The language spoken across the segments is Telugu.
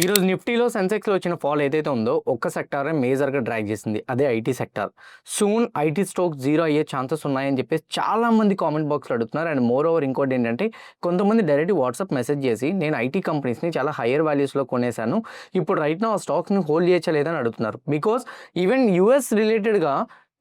ఈరోజు నిఫ్టీలో సెన్సెక్స్లో వచ్చిన ఫాల్ ఏదైతే ఉందో ఒక్క సెక్టారే మేజర్గా డ్రాగ్ చేసింది, అదే IT sector. Soon IT stock zero అయ్యే ఛాన్సెస్ ఉన్నాయని చెప్పేసి చాలామంది కామెంట్ బాక్స్లో అడుగుతున్నారు. అండ్ మోర్ ఓవర్ ఇంకోటి ఏంటంటే, కొంతమంది డైరెక్ట్ వాట్సాప్ మెసేజ్ చేసి నేను ఐటీ కంపెనీస్ని చాలా హయ్యర్ వాల్యూస్లో కొనేశాను, ఇప్పుడు రైట్ నా ఆ స్టాక్స్ని హోల్డ్ చేయచ్చా లేదని అడుగుతున్నారు. బికాస్ ఈవెన్ యూఎస్ రిలేటెడ్గా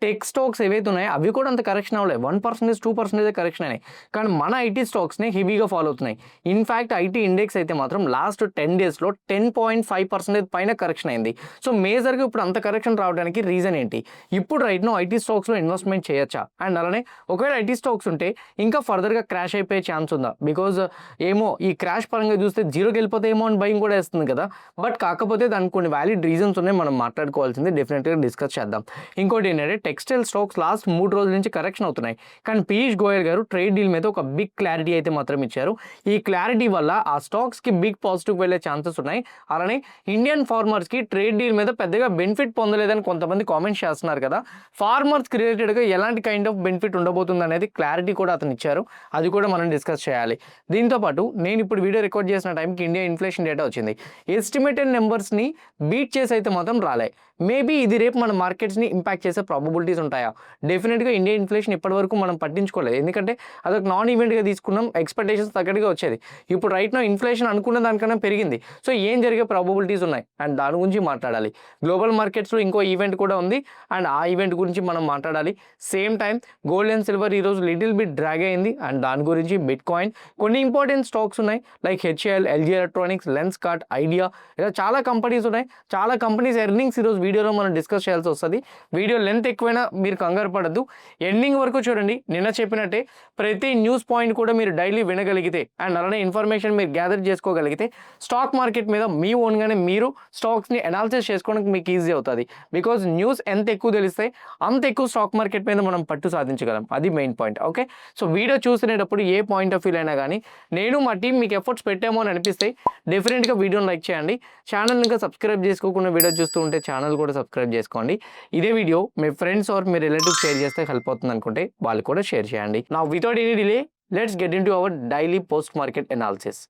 టెక్ స్టాక్స్ ఏవైతే ఉన్నాయో అవి కూడా అంత కరెక్షన్ అవ్వలేదు, 1% 2% కరెక్షన్ అయినాయి. కానీ మన ఐటీ స్టాక్స్ని హెవీగా ఫాలో అవుతున్నాయి. ఇన్ఫ్యాక్ట్ ఐటీ ఇండెక్స్ అయితే మాత్రం లాస్ట్ 10 డేస్లో 10.5% పైన కరెక్షన్ అయింది. సో మేజర్గా ఇప్పుడు అంత కరెక్షన్ రావడానికి రీజన్ ఏంటి? ఇప్పుడు రైట్ నో ఐటీ స్టాక్స్లో ఇన్వెస్ట్మెంట్ చేయొచ్చా? అండ్ అలానే ఒకవేళ ఐటీ స్టాక్స్ ఉంటే ఇంకా ఫర్దర్గా క్రాష్ అయిపోయే ఛాన్స్ ఉందా? బికాజ్ ఏమో ఈ క్రాష్ పరంగా చూస్తే జీరోకి వెళ్ళిపోతేమో అని భయం కూడా వేస్తుంది కదా. బట్ కాకపోతే దానికి కొన్ని వ్యాలిడ్ రీజన్స్ ఉన్నాయి, మనం మాట్లాడుకోవాల్సింది, డెఫినెట్గా డిస్కస్ చేద్దాం. ఇంకోటి ఏంటంటే, టెక్స్టైల్ స్టాక్స్ లాస్ట్ 3 రోజుల నుంచి కరెక్షన్ అవుతున్నాయి. కానీ పీయూష్ గోయల్ గారు ట్రేడ్ డీల్ మీద ఒక బిగ్ క్లారిటీ అయితే మాత్రం ఇచ్చారు. ఈ క్లారిటీ వల్ల ఆ స్టాక్స్కి బిగ్ పాజిటివ్ వెళ్ళే ఛాన్సెస్ ఉన్నాయి. అలానే ఇండియన్ ఫార్మర్స్కి ట్రేడ్ డీల్ మీద పెద్దగా బెనిఫిట్ పొందలేదని కొంతమంది కామెంట్స్ చేస్తున్నారు కదా. ఫార్మర్స్కి రిలేటెడ్గా ఎలాంటి కైండ్ ఆఫ్ బెనిఫిట్ ఉండబోతుంది అనేది క్లారిటీ కూడా అతను ఇచ్చారు. అది కూడా మనం డిస్కస్ చేయాలి. దీంతోపాటు నేను ఇప్పుడు వీడియో రికార్డ్ చేసిన టైంకి ఇండియా ఇన్ఫ్లేషన్ డేటా వచ్చింది. ఎస్టిమేటెడ్ నెంబర్స్ని బీట్ చేసి అయితే మాత్రం రాలే. మేబీ ఇది రేపు మన మార్కెట్స్ని ఇంపాక్ట్ చేసే ప్రాబబిలిటీస్ ఉంటాయా? డెఫినెట్గా ఇండియా ఇన్ఫ్లేషన్ ఇప్పటివరకు మనం పట్టించుకోలేదు, ఎందుకంటే అదొక నాన్ ఈవెంట్గా తీసుకున్నాం, ఎక్స్పెక్టేషన్స్ తగ్గట్టుగా వచ్చేది. ఇప్పుడు రైట్ నో ఇన్ఫ్లేషన్ అనుకున్న దానికన్నా పెరిగింది. సో ఏం జరిగే ప్రాబబిలిటీస్ ఉన్నాయి అండ్ దాని గురించి మాట్లాడాలి. గ్లోబల్ మార్కెట్స్లో ఇంకో ఈవెంట్ కూడా ఉంది అండ్ ఆ ఈవెంట్ గురించి మనం మాట్లాడాలి. Same time gold and silver ఈరోజు లిటిల్ బిట్ డ్రాగ్ అయింది అండ్ దాని గురించి బిట్ కాయిన్, కొన్ని ఇంపార్టెంట్ స్టాక్స్ ఉన్నాయి like HAL, LG electronics, Lenskart, idea, ఇలా చాలా కంపెనీస్ ఉన్నాయి. చాలా కంపెనీస్ ఎర్నింగ్స్ ఈరోజు వీడియోలో మనం డిస్కస్ చేయాల్సి వస్తుంది. వీడియో లెంత్ ఎక్కువైనా మీరు కంగారు పడద్దు, ఎండింగ్ వరకు చూడండి. నిన్న చెప్పినట్టే ప్రతి న్యూస్ పాయింట్ కూడా మీరు డైలీ వినగలిగితే అండ్ అలానే ఇన్ఫర్మేషన్ మీరు గ్యాదర్ చేసుకోగలిగితే స్టాక్ మార్కెట్ మీద మీ ఓన్గానే మీరు స్టాక్స్ని అనాలిసిస్ చేసుకోవడానికి మీకు ఈజీ అవుతుంది. బికాజ్ న్యూస్ ఎంత ఎక్కువ తెలిస్తే అంత ఎక్కువ స్టాక్ మార్కెట్ మీద మనం పట్టు సాధించగలం, అది main point. Okay, so video చూసినప్పుడు ఏ పాయింట్ ఆఫ్ వ్యూ అయినా కానీ నేను మా టీం మీకు ఎఫర్ట్స్ పెట్టామో అని అనిపిస్తే డెఫినెట్గా వీడియోని లైక్ చేయండి. ఛానల్ ఇంకా సబ్స్క్రైబ్ చేసుకోకుండా వీడియో చూస్తూ ఉంటే ఛానల్ కూడా సబ్స్క్రైబ్ చేసుకోండి. ఇదే వీడియో మీ ఫ్రెండ్స్ ఆర్ మీ రిలేటివ్స్ షేర్ చేస్తే హెల్ప్ అవుతుంది అనుకుంటే వాళ్ళు కూడా షేర్ చేయండి. నా without any delay let's get into our daily post market analysis.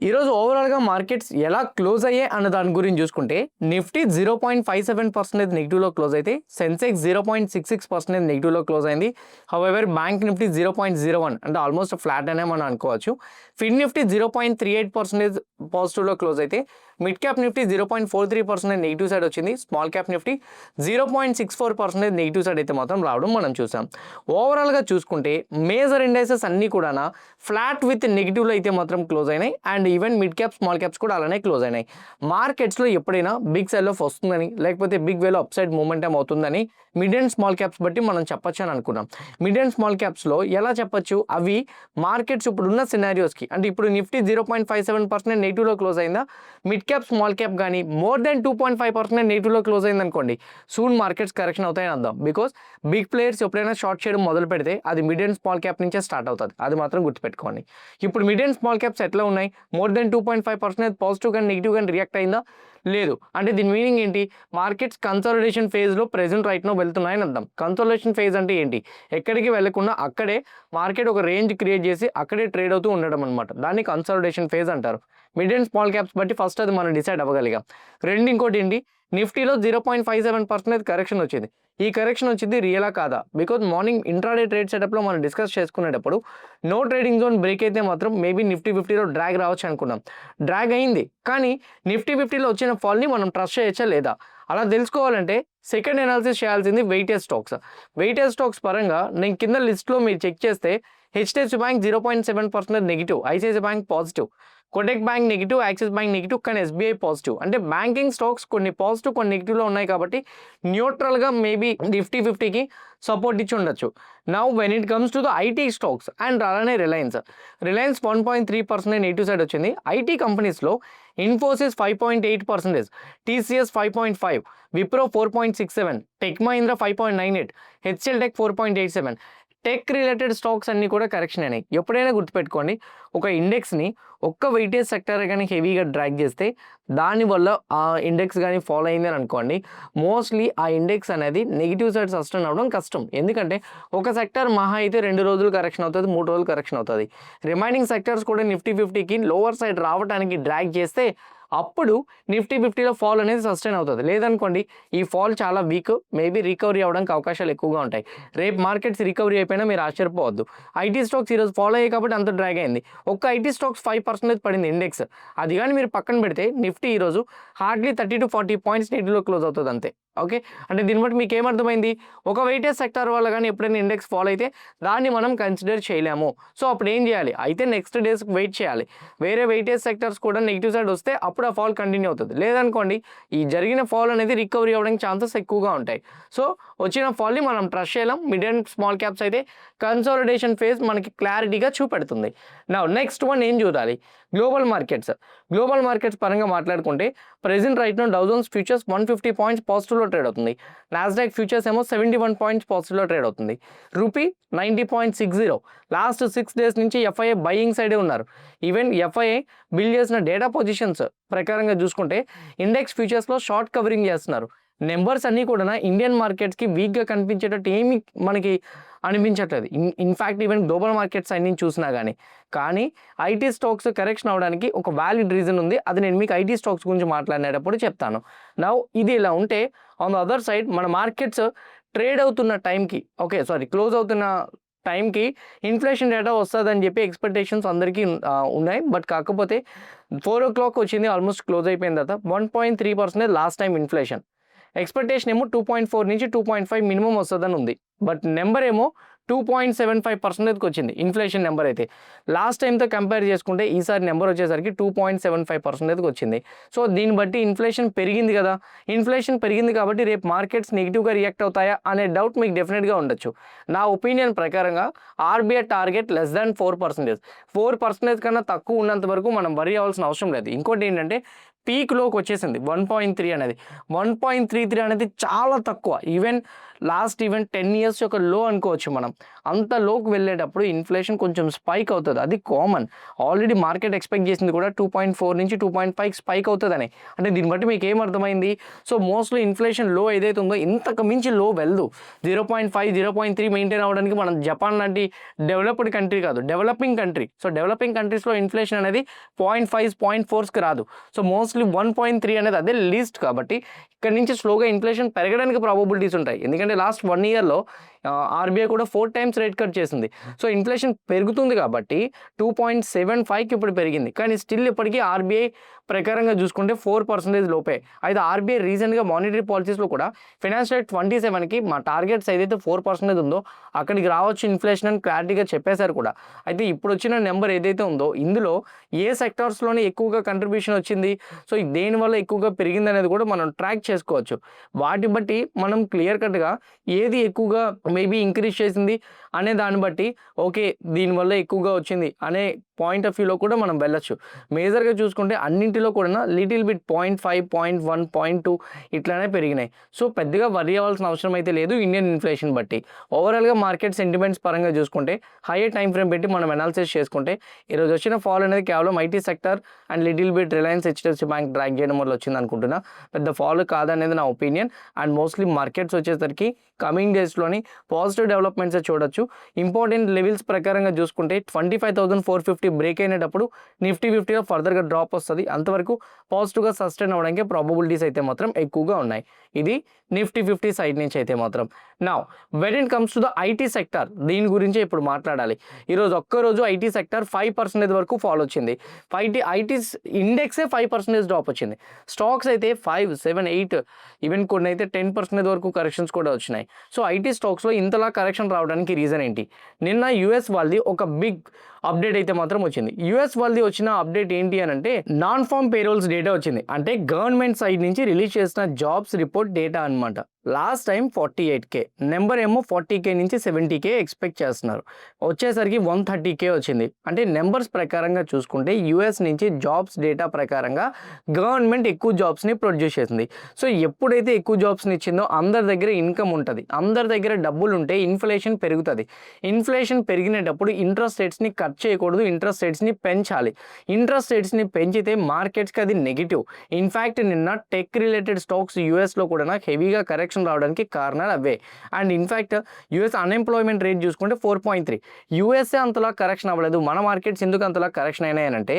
ఈరోజు ఓవరాల్గా మార్కెట్స్ ఎలా క్లోజ్ అయ్యాయి అన్న దాని గురించి చూసుకుంటే, నిఫ్టీ 0.57% నెగిటివ్లో క్లోజ్ అయితే సెన్సెక్స్ 0.66% నెగిటివ్లో క్లోజ్ అయింది. హౌఎవర్ బ్యాంక్ నిఫ్టీ 0.01 అంటే ఆల్మోస్ట్ ఫ్లాట్ అనే మనం అనుకోవచ్చు. ఫిన్ నిఫ్టీ 0.38% పాజిటివ్లో క్లోజ్ అయితే mid cap Nifty 0.43% negative side వచ్చింది. Small cap Nifty 0.64% negative side అయితే మాత్రం రావడం మనం చూసాం. ఓవరాల్గా చూసుకుంటే మేజర్ ఇండైసెస్ అన్నీ కూడా ఫ్లాట్ విత్ నెగిటివ్లో అయితే మాత్రం క్లోజ్ అయినాయి and even mid cap small caps కూడా అలానే క్లోజ్ అయినాయి. మార్కెట్స్లో ఎప్పుడైనా బిగ్ సెల్ ఆఫ్ వస్తుందని లేకపోతే బిగ్ వేలో అప్ సైడ్ మూమెంటం అవుతుందని మిడ్ అండ్ స్మాల్ క్యాప్స్ బట్టి మనం చెప్పొచ్చు అని అనుకున్నాం. మిడ్ అండ్ స్మాల్ క్యాప్స్లో ఎలా చెప్పొచ్చు, అవి మార్కెట్స్ ఇప్పుడున్న సినారియోస్కి, అంటే ఇప్పుడు నిఫ్టీ 0.57% నెగిటివ్లో క్లోజ్ అయిందా, మిడ్ క్యాప్ స్మాల్ క్యాప్ కానీ మోర్ దెన్ 2.5% నెగిటివ్లో క్లోజ్ అయింది అనుకోండి, సూన్ మార్కెట్స్ కరెక్షన్ అవుతాయని అర్థం. బికాస్ బిగ్ ప్లేయర్స్ ఎప్పుడైనా షార్ట్ చేయడం మొదలు పెడితే అది మిడ్ అండ్ స్మాల్ క్యాప్ నుంచే స్టార్ట్ అవుతుంది, అది మాత్రం గుర్తుపెట్టుకోండి. ఇప్పుడు మిడ్ అండ్ స్మాల్ క్యాప్స్ ఎట్లా ఉన్నాయి? మోర్ దెన్ 2.5% పాజిటివ్ కానీ నెగిటివ్ కానీ రియాక్ట్ అయిందా? లేదు. అంటే దీని మీనింగ్ ఏంటి? మార్కెట్స్ కన్సాలిడేషన్ ఫేజ్లో ప్రెజెంట్ రైట్ నో వెళ్తున్నాయని అర్థం. కన్సాలిడేషన్ ఫేజ్ అంటే ఏంటి? ఎక్కడికి వెళ్లకుండా అక్కడే మార్కెట్ ఒక రేంజ్ క్రియేట్ చేసి అక్కడే ట్రేడ్ అవుతూ ఉండడం అనమాట, దాన్ని కన్సాలిడేషన్ ఫేజ్ అంటారు. మిడ్ అండ్ స్మాల్ క్యాప్స్ బట్టి ఫస్ట్ అది మనం డిసైడ్ అవ్వగలిగాం. ఇంకోటి ఏంటి, నిఫ్టీలో 0.57% కరెక్షన్ వచ్చింది. ఈ కరెక్షన్ వచ్చింది రియలా కాదా? బికాజ్ మార్నింగ్ ఇంట్రాడే ట్రేడ్ సెటప్లో మనం డిస్కస్ చేసుకునేటప్పుడు నో ట్రేడింగ్ జోన్ బ్రేక్ అయితే మాత్రం మేబీ నిఫ్టీ 50లో డ్రాగ్ రావచ్చు అనుకున్నాం. డ్రాగ్ అయింది, కానీ నిఫ్టీ 50లో వచ్చిన ఫాల్ని మనం ట్రస్ట్ చేయొచ్చా లేదా? అలా తెలుసుకోవాలంటే సెకండ్ అనాలిసిస్ చేయాల్సింది వెయిటేజ్ స్టాక్స్. వెయిటేజ్ స్టాక్స్ పరంగా నేను కింద లిస్ట్లో మీరు చెక్ చేస్తే HDFC bank 0.7% negative, ICICI bank positive, Kotak bank negative, axis bank negative, కానీ ఎస్బీఐ పాజిటివ్. అంటే బ్యాంకింగ్ స్టాక్స్ కొన్ని పాజిటివ్ కొన్ని నెగిటివ్లో ఉన్నాయి కాబట్టి న్యూట్రల్గా మేబీ నిఫ్టీ 50కి సపోర్ట్ ఇచ్చి ఉండొచ్చు. Now when it comes to the IT stocks and అలానే రిలయన్స్ 1.3% నెగిటివ్ సైడ్ వచ్చింది. ఐటీ కంపెనీస్లో Infosys 5.8%, TCS 5.5%, Wipro 4.67%, tech Mahindra 5.98%, HL tech 4.87%. Tech related stocks అన్నీ కూడా కరెక్షన్ అయినాయి. ఎప్పుడైనా గుర్తుపెట్టుకోండి, ఒక ఇండెక్స్ని ఒక్క వెయిటేజ్ సెక్టర్ కానీ హెవీగా డ్రాగ్ చేస్తే దానివల్ల ఆ ఇండెక్స్ కానీ ఫాలో అయిందని అనుకోండి, మోస్ట్లీ ఆ ఇండెక్స్ అనేది నెగిటివ్ సైడ్ సస్టైన్ అవ్వడం కష్టం. ఎందుకంటే ఒక సెక్టర్ మహా అయితే 2 రోజులు కరెక్షన్ అవుతుంది, 3 రోజులు కరెక్షన్ అవుతుంది. రిమైనింగ్ సెక్టర్స్ కూడా నిఫ్టీ 50కి లోవర్ సైడ్ రావడానికి డ్రాగ్ చేస్తే అప్పుడు నిఫ్టీ 50లో ఫాల్ అనేది సస్టైన్ అవుతుంది. లేదనుకోండి ఈ ఫాల్ చాలా వీక్, మేబీ రికవరీ అవ్వడానికి అవకాశాలు ఎక్కువగా ఉంటాయి. రేపు మార్కెట్స్ రికవరీ అయిపోయినా మీరు ఆశ్చర్యపోవద్దు. ఐటీ స్టాక్స్ ఈరోజు ఫాలో అయ్యాయి కాబట్టి అంత డ్రాగ్ అయింది. ఒక్క ఐటీ స్టాక్స్ 5% పడింది ఇండెక్స్. అది కానీ మీరు పక్కన పెడితే నిఫ్టీ ఈరోజు హార్డ్లీ 30 to 40 పాయింట్స్ నెగిటివ్లో క్లోజ్ అవుతుంది అంతే. ఓకే, అంటే దీన్ని బట్టి మీకు ఏమర్థమైంది, ఒక వెయిటేజ్ సెక్టర్ వల్ల కానీ ఎప్పుడైనా ఇండెక్స్ ఫాలో అయితే దాన్ని మనం కన్సిడర్ చేయలేము. సో అప్పుడు ఏం చేయాలి, అయితే నెక్స్ట్ డేస్కి వెయిట్ చేయాలి. వేరే వెయిటేజ్ సెక్టర్స్ కూడా నెగిటివ్ సైడ్ వస్తే అప్పుడు ఆ ఫాల్ కంటిన్యూ అవుతుంది. లేదనుకోండి ఈ జరిగిన ఫాల్ అనేది రికవరీ అవ్వడానికి ఛాన్సెస్ ఎక్కువగా ఉంటాయి. సో వచ్చిన ఫాల్ని మనం ట్రస్ట్ చేయలేం. మిడ్ అండ్ స్మాల్ క్యాప్స్ అయితే కన్సాలిడేషన్ ఫేజ్ మనకి క్లారిటీగా చూపెడుతుంది. నా నెక్స్ట్ వన్ ఏం చూడాలి, గ్లోబల్ మార్కెట్స్. గ్లోబల్ మార్కెట్స్ పరంగా మాట్లాడుకుంటే present right now Dow Jones futures 150 points పాజిటివ్లో ట్రేడ్ అవుతుంది. నాస్డాక్ ఫ్యూచర్స్ ఏమో 71 పాయింట్స్ పాజిటివ్లో ట్రేడ్ అవుతుంది. రూపీ 90.60. లాస్ట్ 6 days నుంచి ఎఫ్ఐఏ బయింగ్ సైడే ఉన్నారు. ఈవెన్ ఎఫ్ఐఏ బిల్డ్ చేసిన డేటా పొజిషన్స్ ప్రకారంగా చూసుకుంటే ఇండెక్స్ ఫ్యూచర్స్లో షార్ట్ కవరింగ్ చేస్తున్నారు. నెంబర్స్ అన్నీ కూడా ఇండియన్ మార్కెట్స్కి వీక్గా కనిపించేటట్టు ఏమీ మనకి అనిపించట్లేదు. ఇన్ఫ్యాక్ట్ ఈవెన్ గ్లోబల్ మార్కెట్స్ అన్ని చూసినా కానీ ఐటీ స్టాక్స్ కరెక్షన్ అవడానికి ఒక వ్యాలిడ్ రీజన్ ఉంది. అది నేను మీకు ఐటీ స్టాక్స్ గురించి మాట్లాడినప్పుడు చెప్తాను. నౌ ఇది ఇలా ఉంటే ఆన్ ద అదర్ సైడ్ మన మార్కెట్స్ ట్రేడ్ అవుతున్న టైంకి క్లోజ్ అవుతున్న టైంకి ఇన్ఫ్లేషన్ డేటా వస్తుందని చెప్పి ఎక్స్పెక్టేషన్స్ అందరికీ ఉన్నాయి. బట్ కాకపోతే 4 o'clock వచ్చింది, ఆల్మోస్ట్ క్లోజ్ అయిపోయిన తర్వాత 1.3% లాస్ట్ టైం ఇన్ఫ్లేషన్. ఎక్స్పెక్టేషన్ ఏమో 2.4 నుంచి 2.5 మినిమం వస్తుందని ఉంది. బట్ నెంబర్ ఏమో 2.75%కి వచ్చింది ఇన్ఫ్లేషన్ నెంబర్ అయితే. లాస్ట్ టైంతో కంపేర్ చేసుకుంటే ఈసారి నెంబర్ వచ్చేసరికి 2.75%కి వచ్చింది. సో దీన్ని బట్టి ఇన్ఫ్లేషన్ పెరిగింది కదా, ఇన్ఫ్లేషన్ పెరిగింది కాబట్టి రేపు మార్కెట్స్ నెగిటివ్గా రియాక్ట్ అవుతాయా అనే డౌట్ మీకు డెఫినెట్గా ఉండొచ్చు. నా ఒపీనియన్ ప్రకారంగా ఆర్బీఐ టార్గెట్ లెస్ దాన్ 4%. 4% కన్నా తక్కువ ఉన్నంత వరకు మనం వరి అవ్వాల్సిన అవసరం లేదు. ఇంకోటి ఏంటంటే పీక్లోకి వచ్చేసింది 1.3 అనేది. 1.33 అనేది చాలా తక్కువ. ఈవెన్ 10 years యొక్క లో అనుకోవచ్చు మనం. అంత లోకి వెళ్ళేటప్పుడు ఇన్ఫ్లేషన్ కొంచెం స్పైక్ అవుతుంది, అది కామన్. ఆల్రెడీ మార్కెట్ ఎక్స్పెక్ట్ చేసింది కూడా 2.4 నుంచి 2.5 స్పైక్ అవుతుందని. అంటే దీన్ని బట్టి మీకు ఏమర్థమైంది, సో మోస్ట్లీ ఇన్ఫ్లేషన్ లో ఏదైతే ఉందో ఇంతకు మించి లో వెళ్దు. 0.5 0.3 మెయింటైన్ అవ్వడానికి మనం జపాన్ లాంటి డెవలప్డ్ కంట్రీ కాదు, డెవలపింగ్ కంట్రీ. సో డెవలపింగ్ కంట్రీస్లో ఇన్ఫ్లేషన్ అనేది 0.5 0.4కి రాదు. సో మోస్ట్లీ 1.3 అనేది అదే లీస్ట్. కాబట్టి ఇక్కడ నుంచి స్లోగా ఇన్ఫ్లేషన్ పెరగడానికి ప్రాబబిలిటీస్ ఉంటాయి. ఎందుకంటే లాస్ట్ 1 yearలో ఆర్బీఐ కూడా 4 times రేట్ కట్ చేసింది. సో ఇన్ఫ్లేషన్ పెరుగుతుంది కాబట్టి 2.75కి ఇప్పుడు పెరిగింది. కానీ స్టిల్ ఇప్పటికీ ఆర్బీఐ ప్రకారంగా చూసుకుంటే 4% లోపే. అయితే ఆర్బీఐ రీసెంట్గా మానిటరీ పాలసీస్లో కూడా ఫైనాన్షియల్ 27కి మా టార్గెట్స్ ఏదైతే 4% ఉందో అక్కడికి రావచ్చు ఇన్ఫ్లేషన్ అని క్లారిటీగా చెప్పేశారు కూడా. అయితే ఇప్పుడు వచ్చిన నెంబర్ ఏదైతే ఉందో ఇందులో ఏ సెక్టార్స్లోనే ఎక్కువగా కంట్రిబ్యూషన్ వచ్చింది, సో దేనివల్ల ఎక్కువగా పెరిగింది అనేది కూడా మనం ట్రాక్ చేసుకోవచ్చు. వాటి బట్టి మనం క్లియర్ కట్గా ఏది ఎక్కువగా మేబీ ఇంక్రీజ్ చేసింది అనే దాన్ని బట్టి ఓకే దీనివల్ల ఎక్కువగా వచ్చింది అనే పాయింట్ ఆఫ్ వ్యూలో కూడా మనం వెళ్ళొచ్చు. మేజర్గా చూసుకుంటే అన్నింటిలో కూడా లిటిల్ బిట్ 0.5 0.1 0.2 ఇట్లానే పెరిగినాయి. సో పెద్దగా వరి అవ్వాల్సిన అవసరం అయితే లేదు ఇండియన్ ఇన్ఫ్లేషన్ బట్టి. ఓవరాల్గా మార్కెట్ సెంటిమెంట్స్ పరంగా చూసుకుంటే హైయర్ టైం ఫ్రేమ్ పెట్టి మనం అనాలిసిస్ చేసుకుంటే ఈరోజు వచ్చిన ఫాల్ అనేది కేవలం IT sector and little bit Reliance HDFC bank drag చేయడం వల్ల వచ్చింది అనుకుంటున్నా. పెద్ద ఫాల్ కాదనేది నా ఒపీనియన్. అండ్ మోస్ట్లీ మార్కెట్స్ వచ్చేసరికి కమింగ్ డేస్లోని పాజిటివ్ డెవలప్మెంట్స్ చూడొచ్చు. ఇంపార్టెంట్ లెవెల్స్ ప్రకారంగా చూసుకుంటే 25,450 బ్రేక్ అయినప్పుడు నిఫ్టీ 50లో ఫర్దర్గా డ్రాప్ వస్తుంది. అంతవరకు పాజిటివ్గా సస్టైన్ అవ్వడానికి ప్రాబబిలిటీస్ అయితే మాత్రం ఎక్కువగా ఉన్నాయి. ఇది నిఫ్టీ 50 సైడ్ నుంచి అయితే మాత్రం. Now when it comes to the IT sector, దీని గురించి ఇప్పుడు మాట్లాడాలి. ఈరోజు ఒక్కరోజు ఐటీ సెక్టర్ 5% వరకు ఫాల్ వచ్చింది. ఐటీ ఇండెక్సే 5% డ్రాప్ వచ్చింది. స్టాక్స్ అయితే 5, 7, 8 ఈవెన్ కొన్ని అయితే 10% వరకు కరెక్షన్స్ కూడా వచ్చినాయి. సో ఐటీ స్టాక్స్లో ఇంతలా కరెక్షన్ రావడానికి రీజన్ ఏంటి? నిన్న యూఎస్ వాళ్ళది ఒక బిగ్ అప్డేట్ అయితే మాత్రం వచ్చింది. యూఎస్ వాళ్ళది వచ్చిన అప్డేట్ ఏంటి అని అంటే నాన్ ఫార్మ్ పేరోల్స్ డేటా వచ్చింది. అంటే గవర్నమెంట్ సైడ్ నుంచి రిలీజ్ చేసిన జాబ్స్ రిపోర్ట్ డేటా అనమాట. లాస్ట్ టైం 48K, నెంబర్ ఏమో 40K నుంచి 70K ఎక్స్పెక్ట్ చేస్తున్నారు, వచ్చేసరికి 130K వచ్చింది. అంటే నెంబర్స్ ప్రకారంగా చూసుకుంటే యూఎస్ నుంచి జాబ్స్ డేటా ప్రకారంగా గవర్నమెంట్ ఎక్కువ జాబ్స్ని ప్రొడ్యూస్ చేసింది. సో ఎప్పుడైతే ఎక్కువ జాబ్స్ని ఇచ్చిందో అందరి దగ్గర ఇన్కమ్ ఉంటుంది, అందరి దగ్గర డబ్బులు ఉంటే ఇన్ఫ్లేషన్ పెరుగుతుంది. ఇన్ఫ్లేషన్ పెరిగినప్పుడు ఇంట్రెస్ట్ రేట్స్ని కట్ చేయకూడదు, ఇంట్రెస్ట్ రేట్స్ని పెంచాలి. ఇంట్రెస్ట్ రేట్స్ని పెంచితే మార్కెట్స్కి అది నెగిటివ్. ఇన్ఫ్యాక్ట్ నిన్న టెక్ రిలేటెడ్ స్టాక్స్ యూఎస్లో కూడా హెవీగా కరెక్షన్ రావడానికి కారణాలు అవే. And in fact US unemployment rate చూసుకుంటే 4.3. యూఎస్ఏ అంతలా కరెక్షన్ అవ్వలేదు, మన మార్కెట్స్ ఎందుకు అంతలా కరెక్షన్ అయినాయనంటే